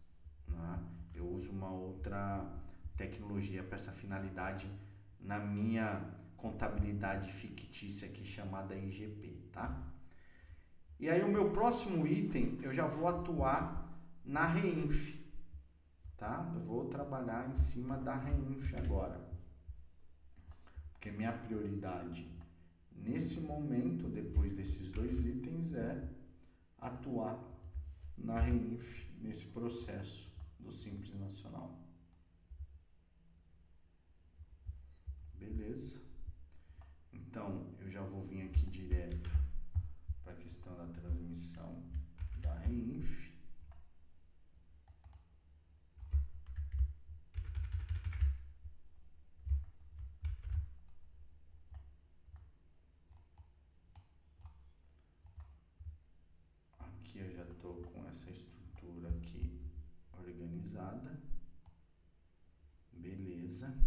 né? Eu uso uma outra tecnologia para essa finalidade na minha contabilidade fictícia aqui chamada IGP, tá? E aí o meu próximo item, eu já vou atuar na REINF, tá? Eu vou trabalhar em cima da REINF agora. Porque minha prioridade nesse momento, depois desses dois itens, é atuar na REINF, nesse processo do Simples Nacional. Beleza? Então, eu já vou vir aqui direto para a questão da transmissão da REINF. Aqui eu já estou com essa estrutura aqui organizada. Beleza.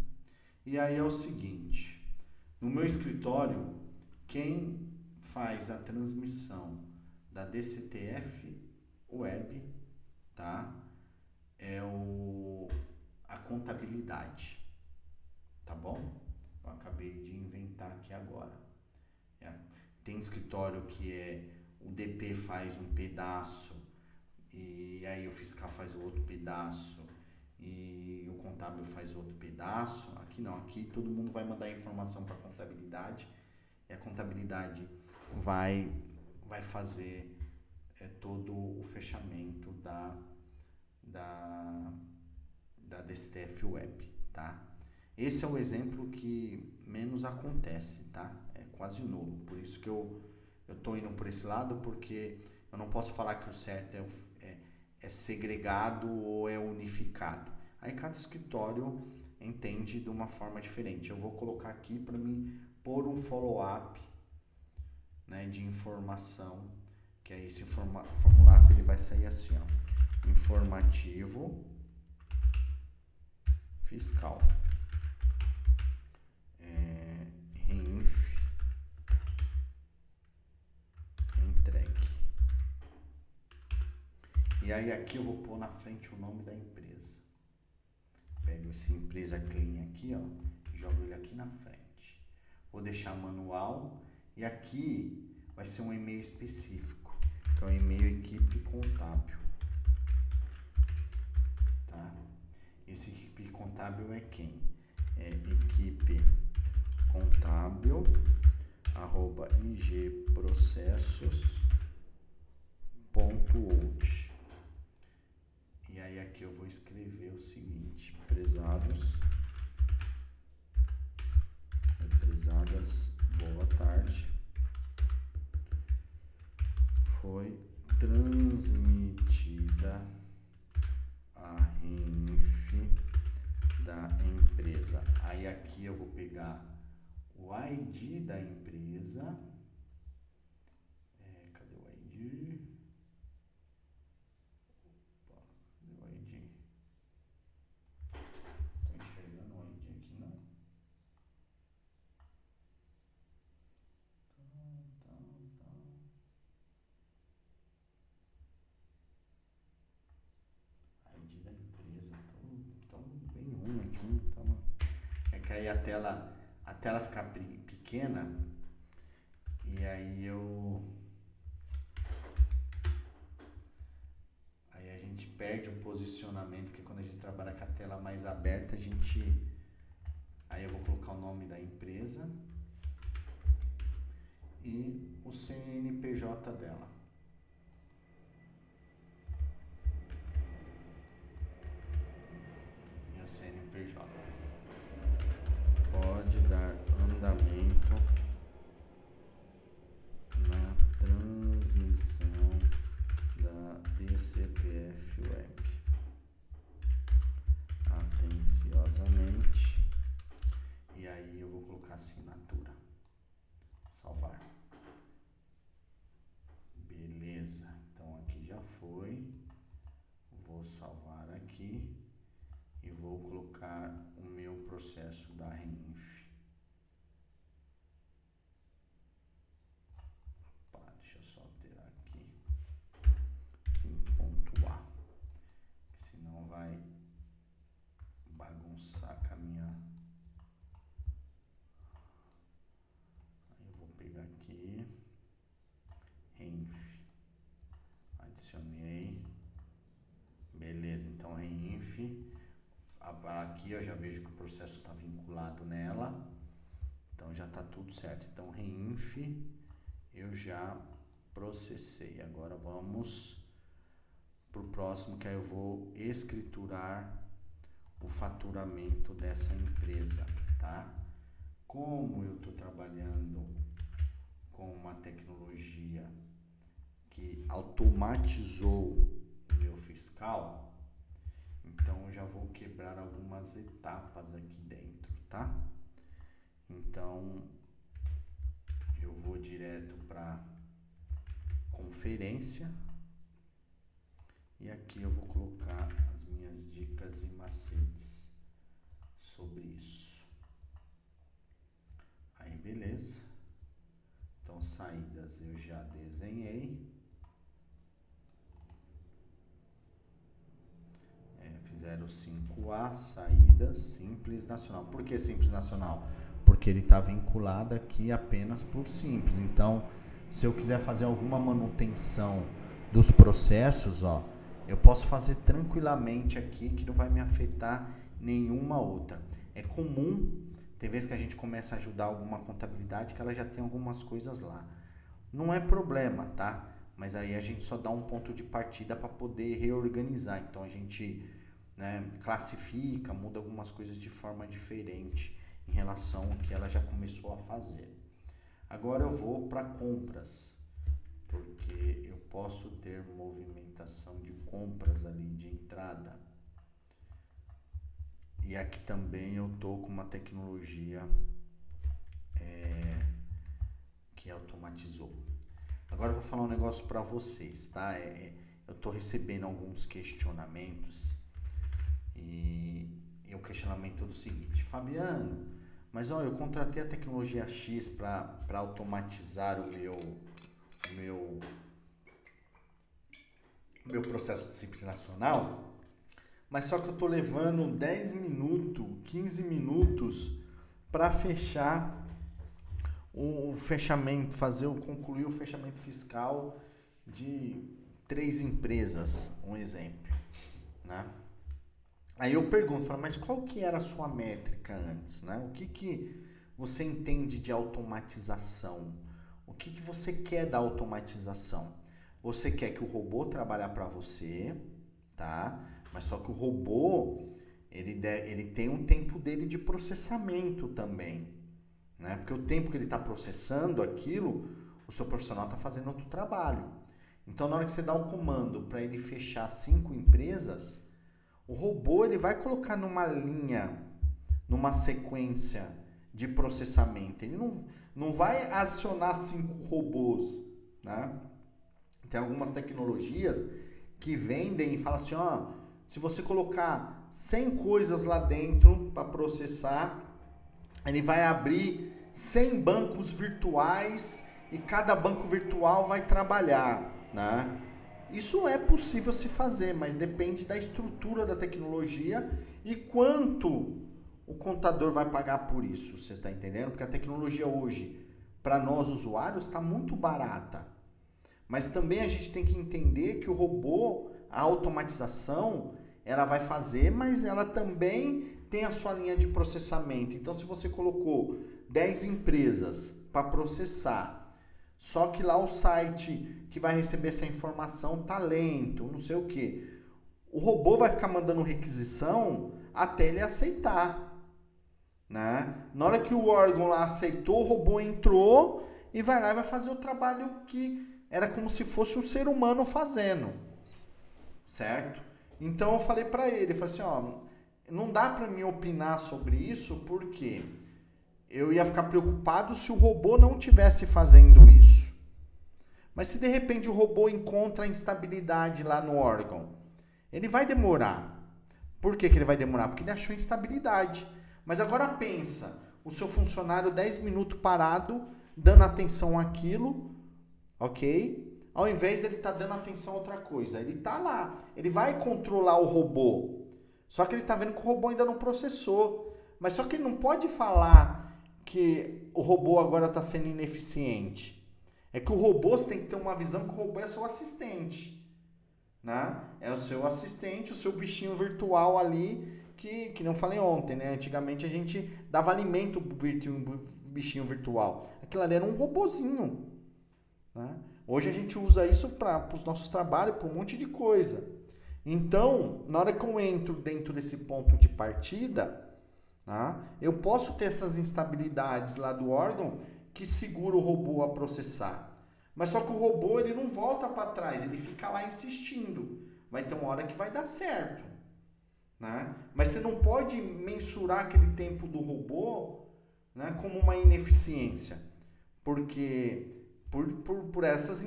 E aí é o seguinte, no meu escritório, quem faz a transmissão da DCTF Web, tá? É a contabilidade, tá bom? Eu acabei de inventar aqui agora. Tem escritório que o DP faz um pedaço, e aí o fiscal faz o outro pedaço, e o contábil faz outro pedaço. Aqui não, aqui todo mundo vai mandar informação para a contabilidade, e a contabilidade vai fazer todo o fechamento da DCTF Web, tá? Esse é o exemplo que menos acontece, tá? É quase nulo, por isso que eu tô indo por esse lado, porque eu não posso falar que o certo é segregado ou é unificado. Aí cada escritório entende de uma forma diferente. Eu vou colocar aqui para mim pôr um follow-up, né, de informação, que aí esse formulário ele vai sair assim, ó, informativo fiscal, REINF entregue. E aí aqui eu vou pôr na frente o nome da empresa. Pego essa empresa clean aqui, ó, jogo ele aqui na frente. Vou deixar manual, e aqui vai ser um e-mail específico, que é o e-mail equipe contábil, tá? Esse equipe contábil é quem? É equipe contábil @igprocessos.out. E aí aqui eu vou escrever o seguinte: prezadas, boa tarde. Foi transmitida a REINF da empresa. Aí aqui eu vou pegar o ID da empresa. Cadê o ID? Opa, cadê o ID? Tô enxergando o ID aqui, não? ID da empresa. Tão bem ruim aqui. É que aí a tela fica pequena e aí a gente perde o posicionamento, porque quando a gente trabalha com a tela mais aberta, aí eu vou colocar o nome da empresa e o CNPJ dela. E o CNPJ. Pode dar andamento na transmissão da DCTF Web. Atenciosamente. E aí eu vou colocar assinatura. Salvar. Beleza. Então aqui já foi. Vou salvar aqui. E vou colocar o meu processo da REINF. Opa, deixa eu só alterar aqui. 5.a. Senão vai bagunçar com a minha. Aí eu vou pegar aqui. REINF. Adicionei. Beleza, então REINF. Aqui eu já vejo que o processo está vinculado nela, então já está tudo certo. Então REINF eu já processei. Agora vamos para o próximo, que aí eu vou escriturar o faturamento dessa empresa, tá? Como eu estou trabalhando com uma tecnologia que automatizou o meu fiscal, então eu já vou quebrar algumas etapas aqui dentro, tá? Então eu vou direto para conferência e aqui eu vou colocar as minhas dicas e macetes sobre isso. Aí beleza. Então saídas eu já desenhei. Fizeram 5A, saídas, Simples Nacional. Por que Simples Nacional? Porque ele está vinculado aqui apenas por Simples. Então, se eu quiser fazer alguma manutenção dos processos, eu posso fazer tranquilamente aqui, que não vai me afetar nenhuma outra. É comum, tem vezes que a gente começa a ajudar alguma contabilidade que ela já tem algumas coisas lá. Não é problema, tá? Mas aí a gente só dá um ponto de partida para poder reorganizar. Então a gente classifica, muda algumas coisas de forma diferente em relação ao que ela já começou a fazer. Agora eu vou para compras, porque eu posso ter movimentação de compras ali de entrada. E aqui também eu estou com uma tecnologia que automatizou. Agora eu vou falar um negócio para vocês, tá? Eu estou recebendo alguns questionamentos e o questionamento é o seguinte: Fabiano, mas eu contratei a tecnologia X para automatizar o meu processo de Simples Nacional, mas só que eu estou levando 10 minutos, 15 minutos para fechar o fechamento, concluir o fechamento fiscal de 3 empresas, um exemplo, né? Aí eu pergunto, falo, mas qual que era a sua métrica antes, né? O que você entende de automatização? O que você quer da automatização? Você quer que o robô trabalhe para você, tá? Mas só que o robô, ele tem um tempo dele de processamento também, né? Porque o tempo que ele está processando aquilo, o seu profissional está fazendo outro trabalho. Então, na hora que você dá o comando para ele fechar 5 empresas, o robô ele vai colocar numa linha, numa sequência de processamento. Ele não vai acionar 5 robôs, né? Tem algumas tecnologias que vendem e falam assim, ó, se você colocar 100 coisas lá dentro para processar, ele vai abrir 100 bancos virtuais e cada banco virtual vai trabalhar, né? Isso é possível se fazer, mas depende da estrutura da tecnologia e quanto o contador vai pagar por isso, você está entendendo? Porque a tecnologia hoje, para nós usuários, está muito barata. Mas também a gente tem que entender que o robô, a automatização, ela vai fazer, mas ela também tem a sua linha de processamento. Então, se você colocou 10 empresas para processar, só que lá o site que vai receber essa informação tá lento, não sei o que. O robô vai ficar mandando requisição até ele aceitar, né? Na hora que o órgão lá aceitou, o robô entrou e vai lá e vai fazer o trabalho que era como se fosse um ser humano fazendo, certo? Então eu falei para ele, falei assim, ó, não dá para mim opinar sobre isso porque eu ia ficar preocupado se o robô não tivesse fazendo isso. Mas se de repente o robô encontra instabilidade lá no órgão, ele vai demorar. Por que ele vai demorar? Porque ele achou instabilidade. Mas agora pensa, o seu funcionário 10 minutos parado, dando atenção àquilo, ok? Ao invés dele estar dando atenção a outra coisa, ele está lá, ele vai controlar o robô. Só que ele está vendo que o robô ainda não processou. Mas só que ele não pode falar que o robô agora está sendo ineficiente. É que o robô, você tem que ter uma visão que o robô é seu assistente, né? É o seu assistente, o seu bichinho virtual ali, que não falei ontem, né? Antigamente a gente dava alimento pro bichinho virtual. Aquilo ali era um robozinho, né? Hoje a gente usa isso para os nossos trabalhos, para um monte de coisa. Então, na hora que eu entro dentro desse ponto de partida, tá? Eu posso ter essas instabilidades lá do órgão que segura o robô a processar. Mas só que o robô ele não volta para trás, ele fica lá insistindo. Vai ter uma hora que vai dar certo, né? Mas você não pode mensurar aquele tempo do robô, né, como uma ineficiência, porque por essas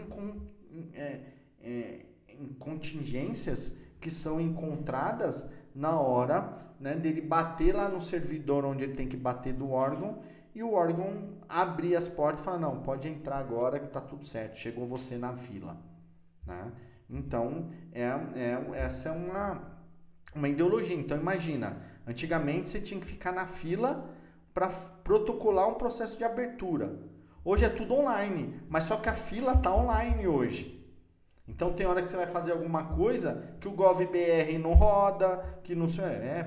contingências que são encontradas na hora, né, dele bater lá no servidor onde ele tem que bater do órgão e o órgão abrir as portas e falar, não, pode entrar agora que está tudo certo, chegou você na fila, né? Então, essa é uma ideologia. Então, imagina, antigamente você tinha que ficar na fila para protocolar um processo de abertura. Hoje é tudo online, mas só que a fila está online hoje. Então tem hora que você vai fazer alguma coisa que o GovBR não roda, que não sei,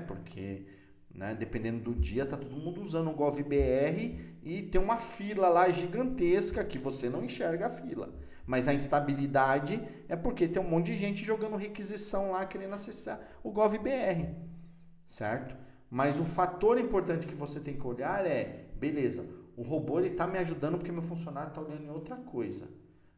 porque, né, dependendo do dia tá todo mundo usando o GovBR e tem uma fila lá gigantesca que você não enxerga a fila. Mas a instabilidade é porque tem um monte de gente jogando requisição lá querendo acessar o GovBR, certo? Mas o fator importante que você tem que olhar é, beleza, o robô ele tá me ajudando porque meu funcionário tá olhando em outra coisa.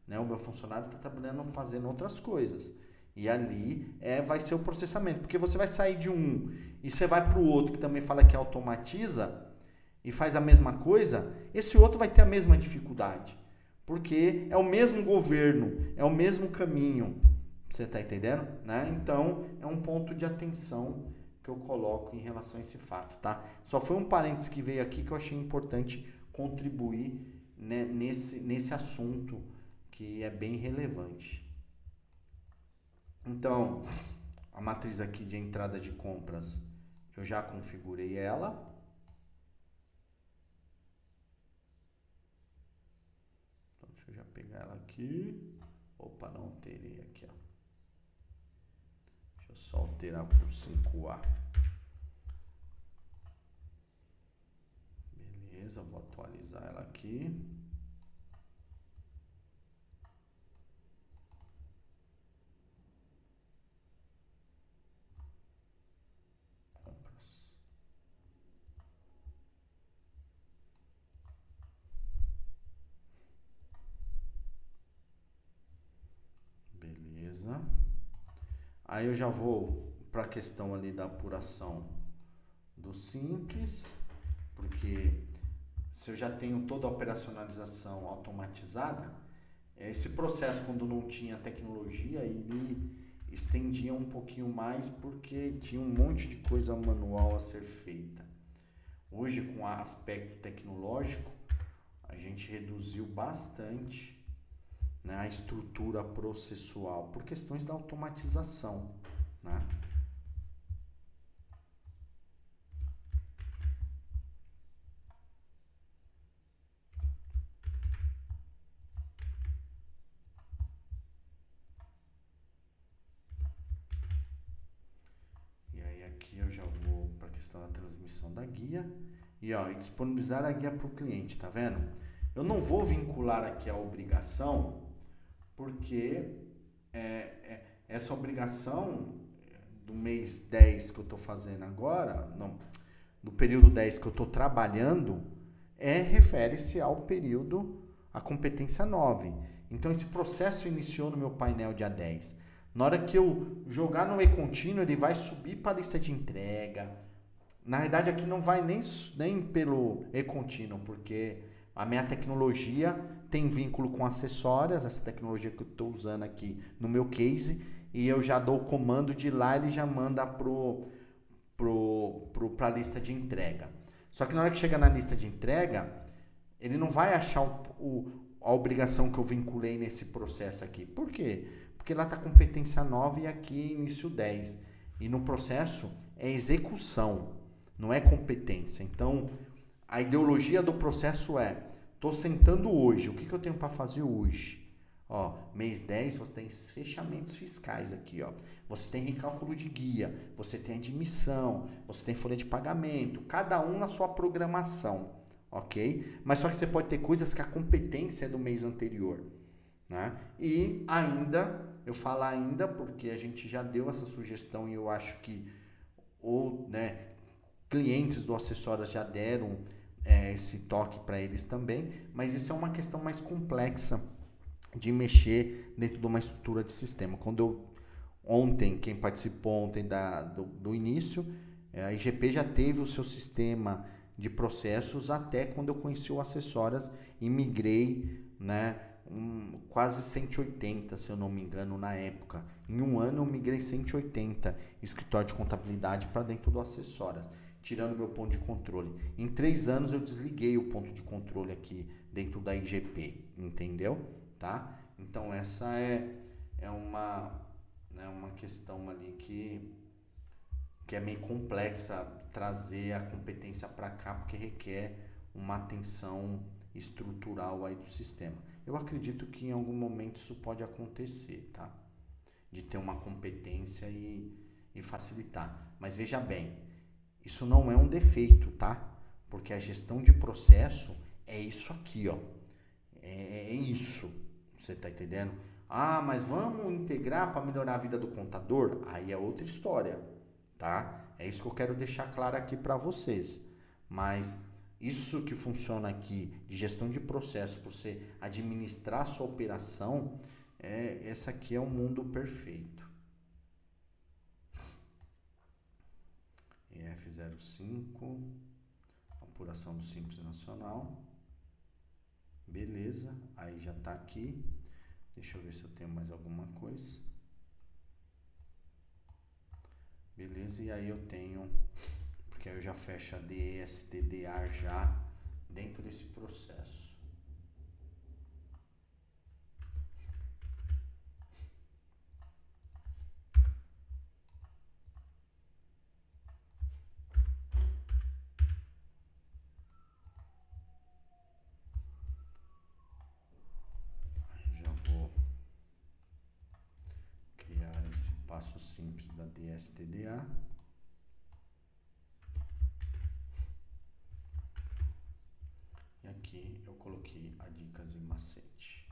Né? O meu funcionário está trabalhando, fazendo outras coisas. E ali vai ser o processamento. Porque você vai sair de um e você vai para o outro que também fala que automatiza e faz a mesma coisa, esse outro vai ter a mesma dificuldade. Porque é o mesmo governo, é o mesmo caminho. Você está entendendo? Né? Então, é um ponto de atenção que eu coloco em relação a esse fato. Tá? Só foi um parênteses que veio aqui que eu achei importante contribuir, né, nesse assunto que é bem relevante. Então, a matriz aqui de entrada de compras, eu já configurei ela. Então, deixa eu já pegar ela aqui. Opa, não alterei aqui, ó. Deixa eu Só alterar para o 5A. Beleza, vou atualizar ela aqui. Compras. Beleza. Aí eu já vou para a questão ali da apuração do simples, porque se eu já tenho toda a operacionalização automatizada, esse processo, quando não tinha tecnologia, ele estendia um pouquinho mais porque tinha um monte de coisa manual a ser feita. Hoje, com o aspecto tecnológico, a gente reduziu bastante, né, a estrutura processual por questões da automatização, né? E aí aqui eu já vou para a questão da transmissão da guia e disponibilizar a guia para o cliente, tá vendo? Eu não vou vincular aqui a obrigação, porque essa obrigação do mês 10 que eu estou fazendo agora, não, do período 10 que eu estou trabalhando, refere-se ao período, a competência 9. Então, esse processo iniciou no meu painel dia 10. Na hora que eu jogar no e-contínuo, ele vai subir para a lista de entrega. Na verdade, aqui não vai nem pelo e-contínuo, porque a minha tecnologia tem vínculo com acessórias, essa tecnologia que eu estou usando aqui no meu case, e eu já dou o comando de lá, ele já manda para a lista de entrega. Só que na hora que chega na lista de entrega, ele não vai achar a obrigação que eu vinculei nesse processo aqui. Por quê? Porque lá está competência 9 e aqui início 10. E no processo é execução, não é competência. Então, a ideologia do processo estou sentando hoje, o que eu tenho para fazer hoje? Mês 10 você tem fechamentos fiscais aqui, Você tem recálculo de guia, você tem admissão, você tem folha de pagamento, cada um na sua programação, ok? Mas só que você pode ter coisas que a competência é do mês anterior, né? E ainda, eu falo ainda porque a gente já deu essa sugestão e eu acho que clientes do Acessórias já deram esse toque para eles também, mas isso é uma questão mais complexa de mexer dentro de uma estrutura de sistema. Quem participou ontem do início, a IGP já teve o seu sistema de processos até quando eu conheci o Acessórias e migrei, né, quase 180, se eu não me engano, na época. Em um ano eu migrei 180 escritório de contabilidade para dentro do Acessórias, tirando meu ponto de controle. Em 3 anos eu desliguei o ponto de controle aqui dentro da IGP, entendeu? Tá? Então essa é uma questão ali que é meio complexa trazer a competência para cá, porque requer uma atenção estrutural aí do sistema. Eu acredito que em algum momento isso pode acontecer, tá? De ter uma competência e facilitar. Mas veja bem, isso não é um defeito, tá? Porque a gestão de processo é isso aqui, ó. É isso. Você tá entendendo? Mas vamos integrar para melhorar a vida do contador? Aí é outra história, tá? É isso que eu quero deixar claro aqui para vocês. Mas isso que funciona aqui de gestão de processo, para você administrar a sua operação, essa aqui é um mundo perfeito. EF05, apuração do Simples Nacional. Beleza, aí já está aqui. Deixa eu ver se eu tenho mais alguma coisa. Beleza, e aí eu tenho, porque aí eu já fecho a DSTDA já dentro desse processo. Aí já vou criar esse passo simples da DSTDA. E aqui eu coloquei a dicas e macete.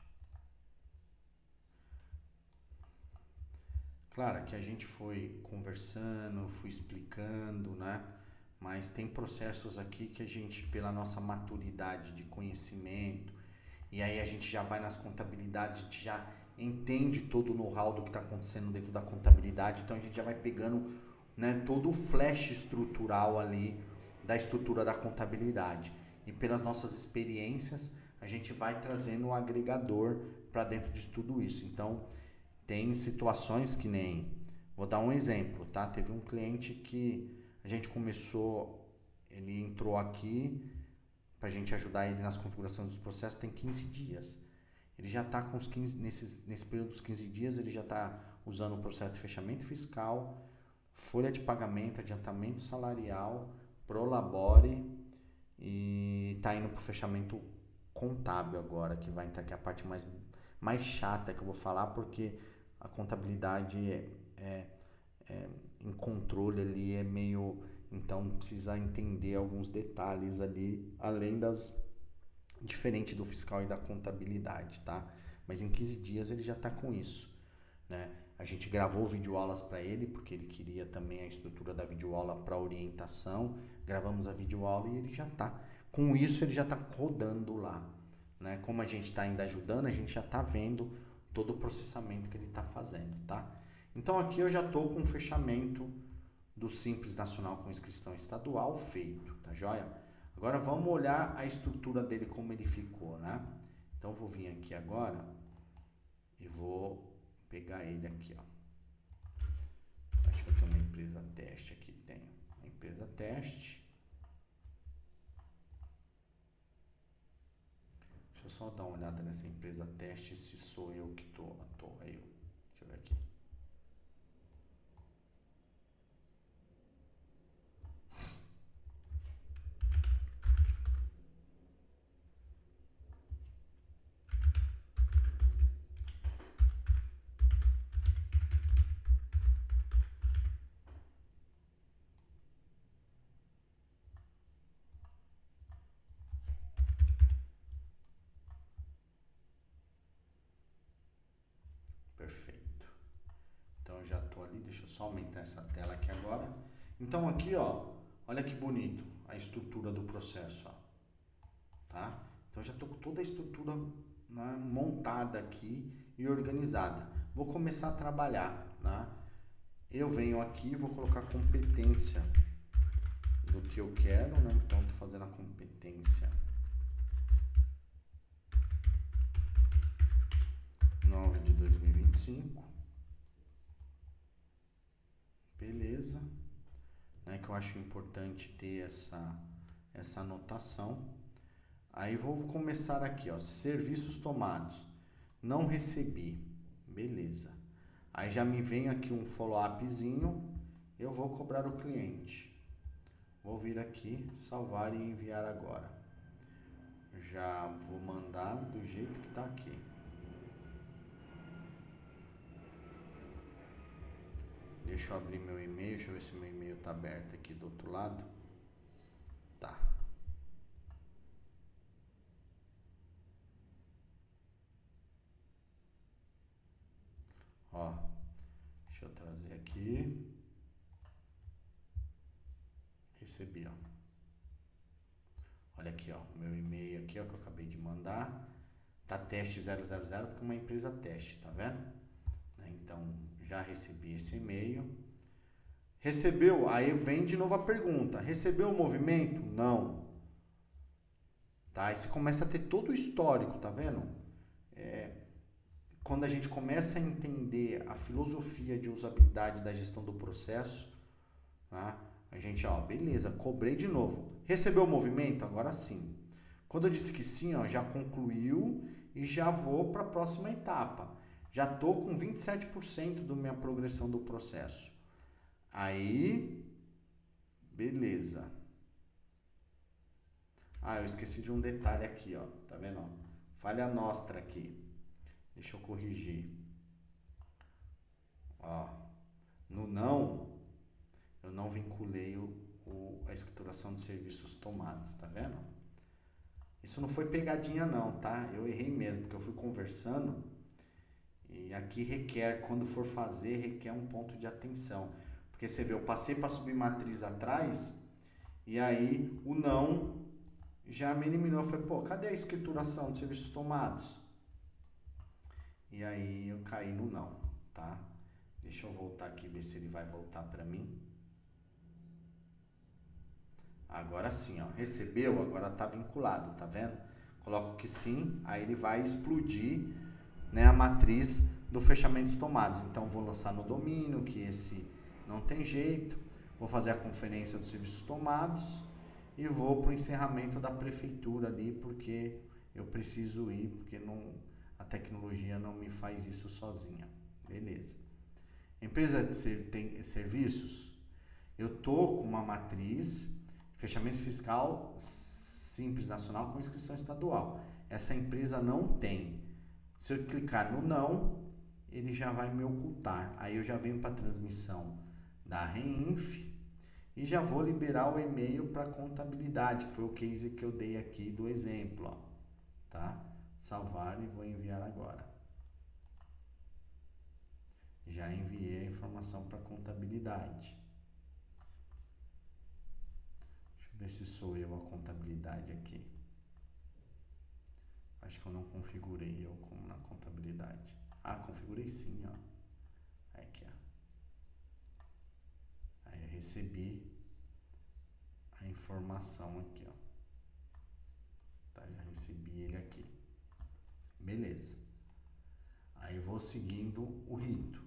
Claro que a gente foi conversando, fui explicando, né? Mas tem processos aqui que a gente, pela nossa maturidade de conhecimento, e aí a gente já vai nas contabilidades, a gente já entende todo o know-how do que está acontecendo dentro da contabilidade, então a gente já vai pegando, né, todo o flash estrutural ali da estrutura da contabilidade. E pelas nossas experiências, a gente vai trazendo o agregador para dentro de tudo isso. Então, tem situações que nem... Vou dar um exemplo, tá? Teve um cliente que a gente começou... Ele entrou aqui para a gente ajudar ele nas configurações dos processos, tem 15 dias. Ele já está com os 15... Nesse período dos 15 dias, ele já está usando o processo de fechamento fiscal, folha de pagamento, adiantamento salarial, Prolabore e está indo para o fechamento contábil agora, que vai entrar aqui a parte mais chata que eu vou falar, porque a contabilidade em controle ali é meio... Então precisa entender alguns detalhes ali, além das... diferente do fiscal e da contabilidade, tá? Mas em 15 dias ele já está com isso, né? A gente gravou videoaulas para ele, porque ele queria também a estrutura da videoaula para orientação. Gravamos a videoaula e ele já está. Com isso ele já está rodando lá, né? Como a gente está ainda ajudando, a gente já está vendo todo o processamento que ele está fazendo, tá? Então aqui eu já estou com o fechamento do Simples Nacional com inscrição estadual feito, tá joia? Agora vamos olhar a estrutura dele, como ele ficou, né? Então vou vir aqui agora e vou pegar ele aqui, ó. Acho que eu tenho uma empresa teste aqui, tem uma empresa teste. Deixa eu só dar uma olhada nessa empresa teste, se sou eu que tô à toa. É eu. Deixa eu ver aqui. Perfeito. Então já estou ali, deixa eu só aumentar essa tela aqui agora. Então aqui, ó, olha que bonito a estrutura do processo, ó, tá? Então já estou com toda a estrutura, né, montada aqui e organizada. Vou começar a trabalhar, né? Eu venho aqui, vou colocar competência do que eu quero, né? Então estou fazendo a competência 9 de 2025. Beleza, né, que eu acho importante ter essa anotação. Aí vou começar aqui, ó, serviços tomados, não recebi, beleza. Aí já me vem aqui um follow-upzinho, eu vou cobrar o cliente. Vou vir aqui, salvar e enviar agora. Já vou mandar do jeito que está aqui. Deixa eu abrir meu e-mail, deixa eu ver se meu e-mail está aberto aqui do outro lado. Tá. Ó, deixa eu trazer aqui. Recebi, ó. Olha aqui, ó, o meu e-mail aqui, ó, que eu acabei de mandar. Tá teste 000, porque é uma empresa teste, tá vendo? Então, já recebi esse e-mail. Recebeu? Aí vem de novo a pergunta. Recebeu o movimento? Não. Tá? Aí você começa a ter todo o histórico, tá vendo? Quando a gente começa a entender a filosofia de usabilidade da gestão do processo, tá? A gente, ó, beleza, cobrei de novo. Recebeu o movimento? Agora sim. Quando eu disse que sim, ó, já concluiu e já vou para a próxima etapa. Já estou com 27% da minha progressão do processo. Aí, beleza. Ah, eu esqueci de um detalhe aqui, ó. Tá vendo? Ó? Falha nostra aqui. Deixa eu corrigir. Ó. No não, eu não vinculei a escrituração de serviços tomados, tá vendo? Isso não foi pegadinha não, tá? Eu errei mesmo, porque eu fui conversando e aqui requer, quando for fazer, requer um ponto de atenção. Porque você vê, eu passei para a submatriz atrás e aí o não já me eliminou. Eu falei, pô, cadê a escrituração de serviços tomados? E aí eu caí no não, tá? Deixa eu voltar aqui, ver se ele vai voltar para mim. Agora sim, ó, recebeu, agora está vinculado, tá vendo? Coloco que sim, aí ele vai explodir, né, a matriz do fechamento de tomados. Então vou lançar no domínio, que esse não tem jeito, vou fazer a conferência dos serviços tomados e vou para o encerramento da prefeitura ali, porque eu preciso ir, porque a tecnologia não me faz isso sozinha. Beleza. Empresa de serviços, eu tô com uma matriz fechamento fiscal simples nacional com inscrição estadual. Essa empresa não tem. Se eu clicar no não, ele já vai me ocultar. Aí eu já venho para a transmissão da Reinf e já vou liberar o e-mail para contabilidade, que foi o case que eu dei aqui do exemplo, ó, tá? Salvar e vou enviar agora. Já enviei a informação para contabilidade. Ver se sou eu a contabilidade aqui. Acho que eu não configurei eu como na contabilidade. Ah, configurei sim, ó. Aqui, ó. Aí eu recebi a informação aqui, ó. Tá, já recebi ele aqui. Beleza. Aí eu vou seguindo o rito.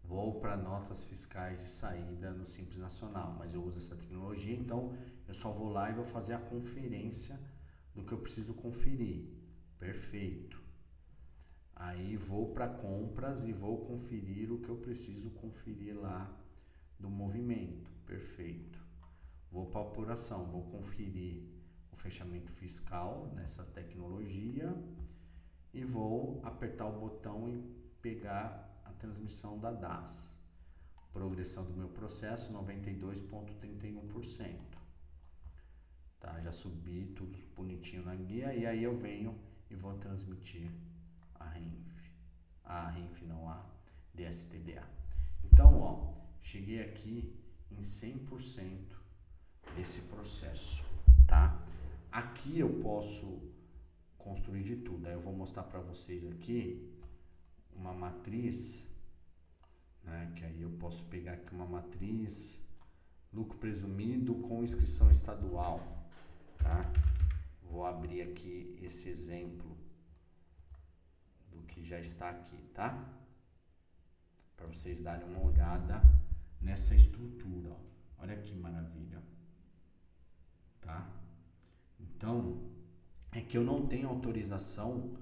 Vou para notas fiscais de saída no Simples Nacional, mas eu uso essa tecnologia, então eu só vou lá e vou fazer a conferência do que eu preciso conferir. Perfeito. Aí vou para compras e vou conferir o que eu preciso conferir lá do movimento. Perfeito. Vou para apuração, vou conferir o fechamento fiscal nessa tecnologia e vou apertar o botão e pegar a transmissão da DAS. Progressão do meu processo 92,31%. Tá, já subi tudo bonitinho na guia e aí eu venho e vou transmitir a Reinf. A Reinf não, a DSTDA. Então, ó, cheguei aqui em 100% desse processo, tá? Aqui eu posso construir de tudo. Aí eu vou mostrar para vocês aqui uma matriz, né, que aí eu posso pegar aqui uma matriz lucro presumido com inscrição estadual, tá? Vou abrir aqui esse exemplo do que já está aqui, tá? Para vocês darem uma olhada nessa estrutura, ó. Olha que maravilha, tá? Então, é que eu não tenho autorização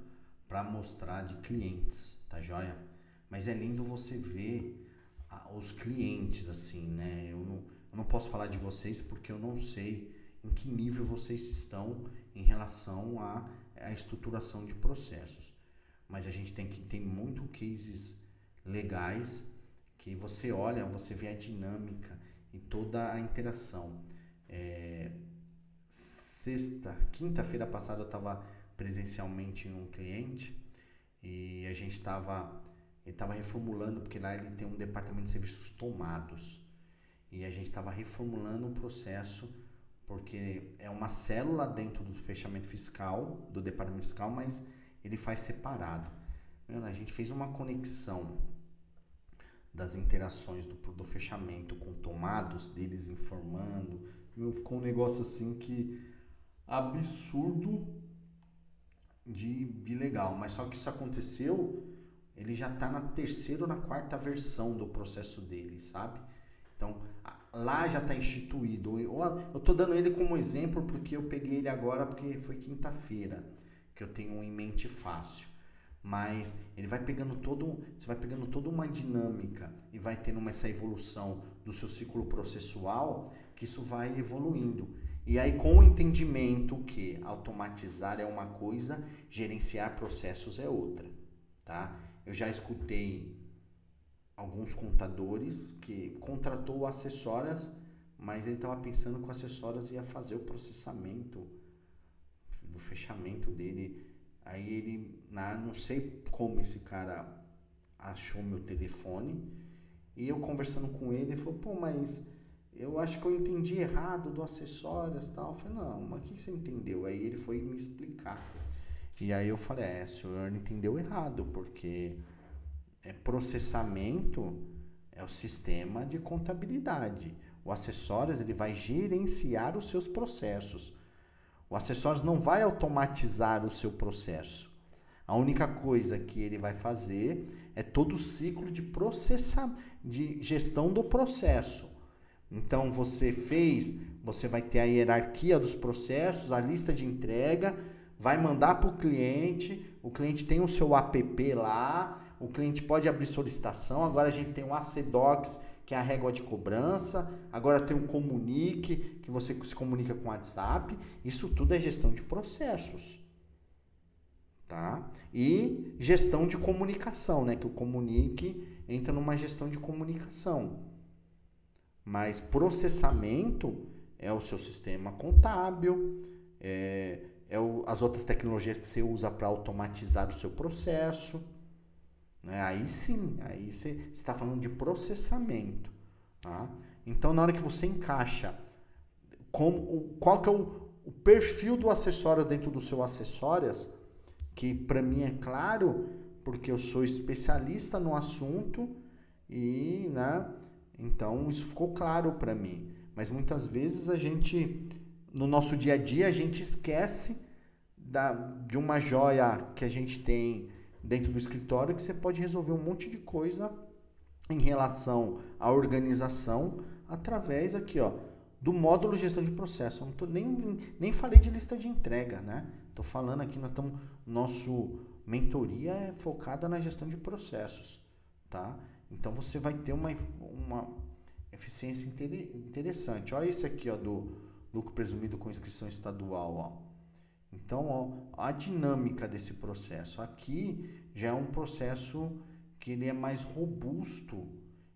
para mostrar de clientes, tá joia? Mas é lindo você ver os clientes assim, né? Eu não posso falar de vocês porque eu não sei em que nível vocês estão em relação à estruturação de processos. Mas a gente tem muito cases legais que você olha, você vê a dinâmica e toda a interação. Quinta-feira passada eu estava presencialmente em um cliente e ele estava reformulando, porque lá ele tem um departamento de serviços tomados e a gente estava reformulando um processo porque é uma célula dentro do fechamento fiscal, do departamento fiscal, mas ele faz separado. A gente fez uma conexão das interações do fechamento com tomados, deles informando, ficou um negócio assim que absurdo de legal, mas só que isso aconteceu, ele já está na terceira ou na quarta versão do processo dele, sabe? Então, lá já está instituído. Eu estou dando ele como exemplo porque eu peguei ele agora porque foi quinta-feira que eu tenho em mente fácil. Mas ele vai pegando você vai pegando toda uma dinâmica e vai tendo essa evolução do seu ciclo processual, que isso vai evoluindo. E aí com o entendimento que automatizar é uma coisa, gerenciar processos é outra, tá? Eu já escutei alguns contadores que contratou o Acessórias, mas ele estava pensando que o Acessórias ia fazer o processamento do fechamento dele. Aí ele, não sei como esse cara achou meu telefone, e eu conversando com ele, ele falou, pô, mas eu acho que eu entendi errado do Acessórias e tal. Eu falei, não, mas o que você entendeu? Aí ele foi me explicar. E aí eu falei, o senhor entendeu errado, porque processamento é o sistema de contabilidade. O Acessórias, ele vai gerenciar os seus processos. O Acessórias não vai automatizar o seu processo. A única coisa que ele vai fazer é todo o ciclo de gestão do processo. Então, você vai ter a hierarquia dos processos, a lista de entrega, vai mandar para o cliente tem o seu app lá, o cliente pode abrir solicitação, agora a gente tem o ACDocs, que é a régua de cobrança, agora tem um Comunique, que você se comunica com o WhatsApp, isso tudo é gestão de processos, tá? E gestão de comunicação, né? Que o Comunique entra numa gestão de comunicação, mas processamento é o seu sistema contábil, as outras tecnologias que você usa para automatizar o seu processo. Aí sim, aí você está falando de processamento. Tá? Então, na hora que você encaixa qual que é o perfil do Acessórias dentro do seu Acessórias, que para mim é claro, porque eu sou especialista no assunto e, então isso ficou claro para mim. Mas muitas vezes no nosso dia a dia, a gente esquece de uma joia que a gente tem dentro do escritório, que você pode resolver um monte de coisa em relação à organização através aqui, do módulo gestão de processo. Eu não tô, nem falei de lista de entrega, né? Tô falando aqui, nosso mentoria é focada na gestão de processos, tá? Então você vai ter uma eficiência interessante. Olha esse aqui, do lucro presumido com inscrição estadual, Então, a dinâmica desse processo. Aqui já é um processo que ele é mais robusto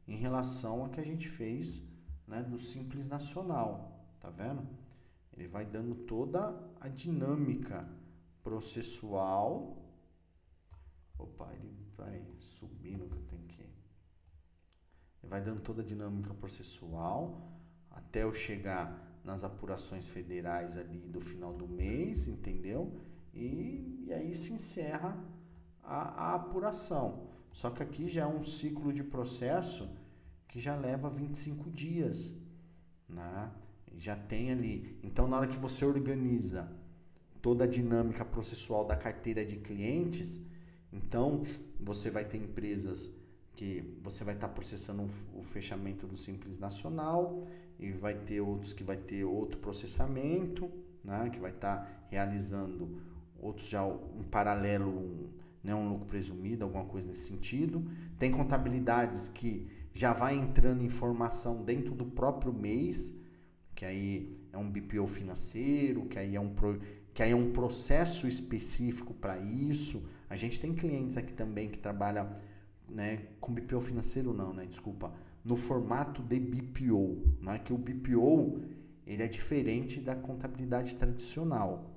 em relação ao que a gente fez, do Simples Nacional. Tá vendo? Ele vai dando toda a dinâmica processual. Opa, ele vai subindo que eu tenho que... Ele vai dando toda a dinâmica processual até eu chegar nas apurações federais ali do final do mês, entendeu? E aí se encerra a apuração. Só que aqui já é um ciclo de processo que já leva 25 dias, né? Já tem ali. Então, na hora que você organiza toda a dinâmica processual da carteira de clientes, então você vai ter empresas que você vai estar processando o fechamento do Simples Nacional, e vai ter outros que vai ter outro processamento, né, que vai estar realizando outros já em paralelo, um lucro presumido, alguma coisa nesse sentido. Tem contabilidades que já vai entrando informação dentro do próprio mês, que aí é um BPO financeiro, que aí é um processo específico para isso. A gente tem clientes aqui também que trabalham, com BPO financeiro no formato de BPO, que o BPO ele é diferente da contabilidade tradicional,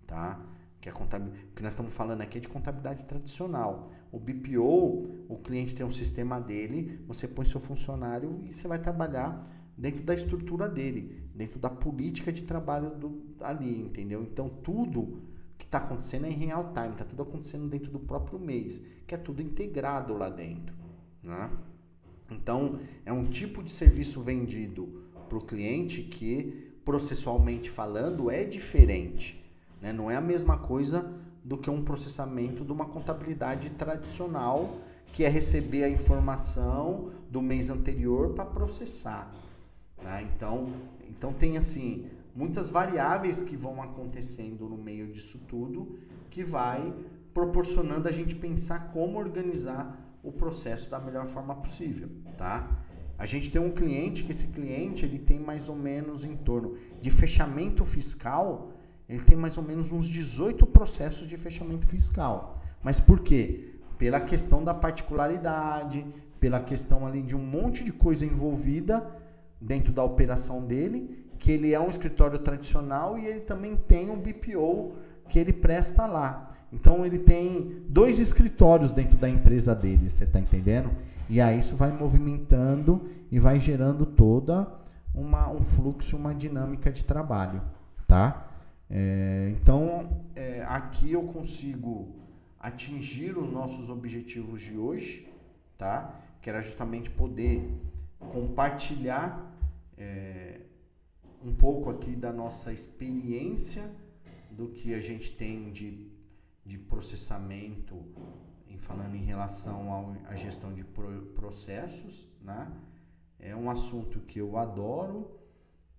tá? Que nós estamos falando aqui é de contabilidade tradicional. O BPO, o cliente tem um sistema dele, você põe seu funcionário e você vai trabalhar dentro da estrutura dele, dentro da política de trabalho ali, entendeu? Então, tudo que está acontecendo é em real time, está tudo acontecendo dentro do próprio mês, que é tudo integrado lá dentro, né? Então, é um tipo de serviço vendido para o cliente que, processualmente falando, é diferente, né? Não é a mesma coisa do que um processamento de uma contabilidade tradicional, que é receber a informação do mês anterior para processar, né? Então tem assim muitas variáveis que vão acontecendo no meio disso tudo, que vai proporcionando a gente pensar como organizar o processo da melhor forma possível, tá? A gente tem um cliente que esse cliente ele tem mais ou menos em torno de fechamento fiscal, ele tem mais ou menos uns 18 processos de fechamento fiscal. Mas por quê? Pela questão da particularidade, pela questão ali de um monte de coisa envolvida dentro da operação dele, que ele é um escritório tradicional e ele também tem um BPO que ele presta lá. Então ele tem 2 escritórios dentro da empresa dele, você está entendendo? E aí isso vai movimentando e vai gerando toda um fluxo, uma dinâmica de trabalho, tá? Então aqui eu consigo atingir os nossos objetivos de hoje, tá? Que era justamente poder compartilhar um pouco aqui da nossa experiência, do que a gente tem de processamento, falando em relação à gestão de processos, né? É um assunto que eu adoro,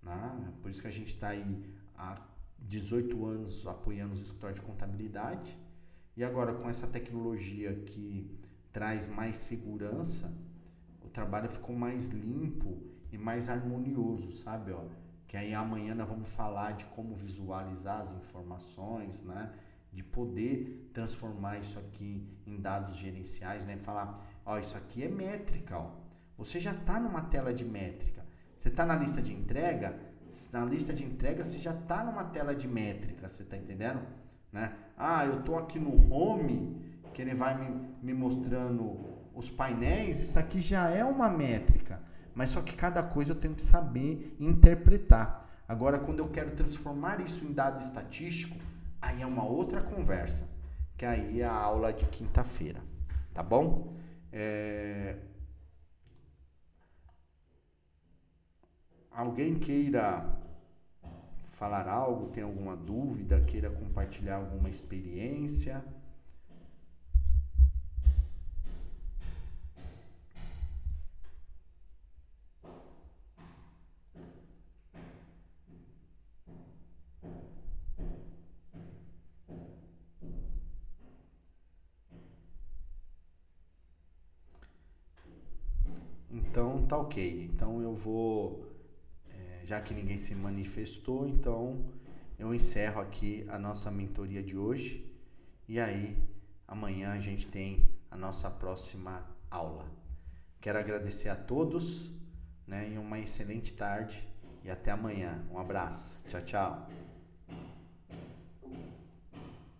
né? Por isso que a gente está aí há 18 anos apoiando os escritórios de contabilidade, e agora com essa tecnologia que traz mais segurança, o trabalho ficou mais limpo e mais harmonioso, sabe? Ó, que aí amanhã nós vamos falar de como visualizar as informações, né? De poder transformar isso aqui em dados gerenciais, né? Falar, ó, isso aqui é métrica, ó. Você já está numa tela de métrica. Você está na lista de entrega, você já está numa tela de métrica, você está entendendo? Né? Ah, eu estou aqui no home, que ele vai me mostrando os painéis, isso aqui já é uma métrica. Mas só que cada coisa eu tenho que saber interpretar. Agora, quando eu quero transformar isso em dado estatístico, aí é uma outra conversa, que aí é a aula de quinta-feira, tá bom? Alguém queira falar algo, tem alguma dúvida, queira compartilhar alguma experiência? Então tá ok. Então eu vou, já que ninguém se manifestou, então eu encerro aqui a nossa mentoria de hoje. E aí amanhã a gente tem a nossa próxima aula. Quero agradecer a todos, né, e uma excelente tarde e até amanhã. Um abraço. Tchau, tchau.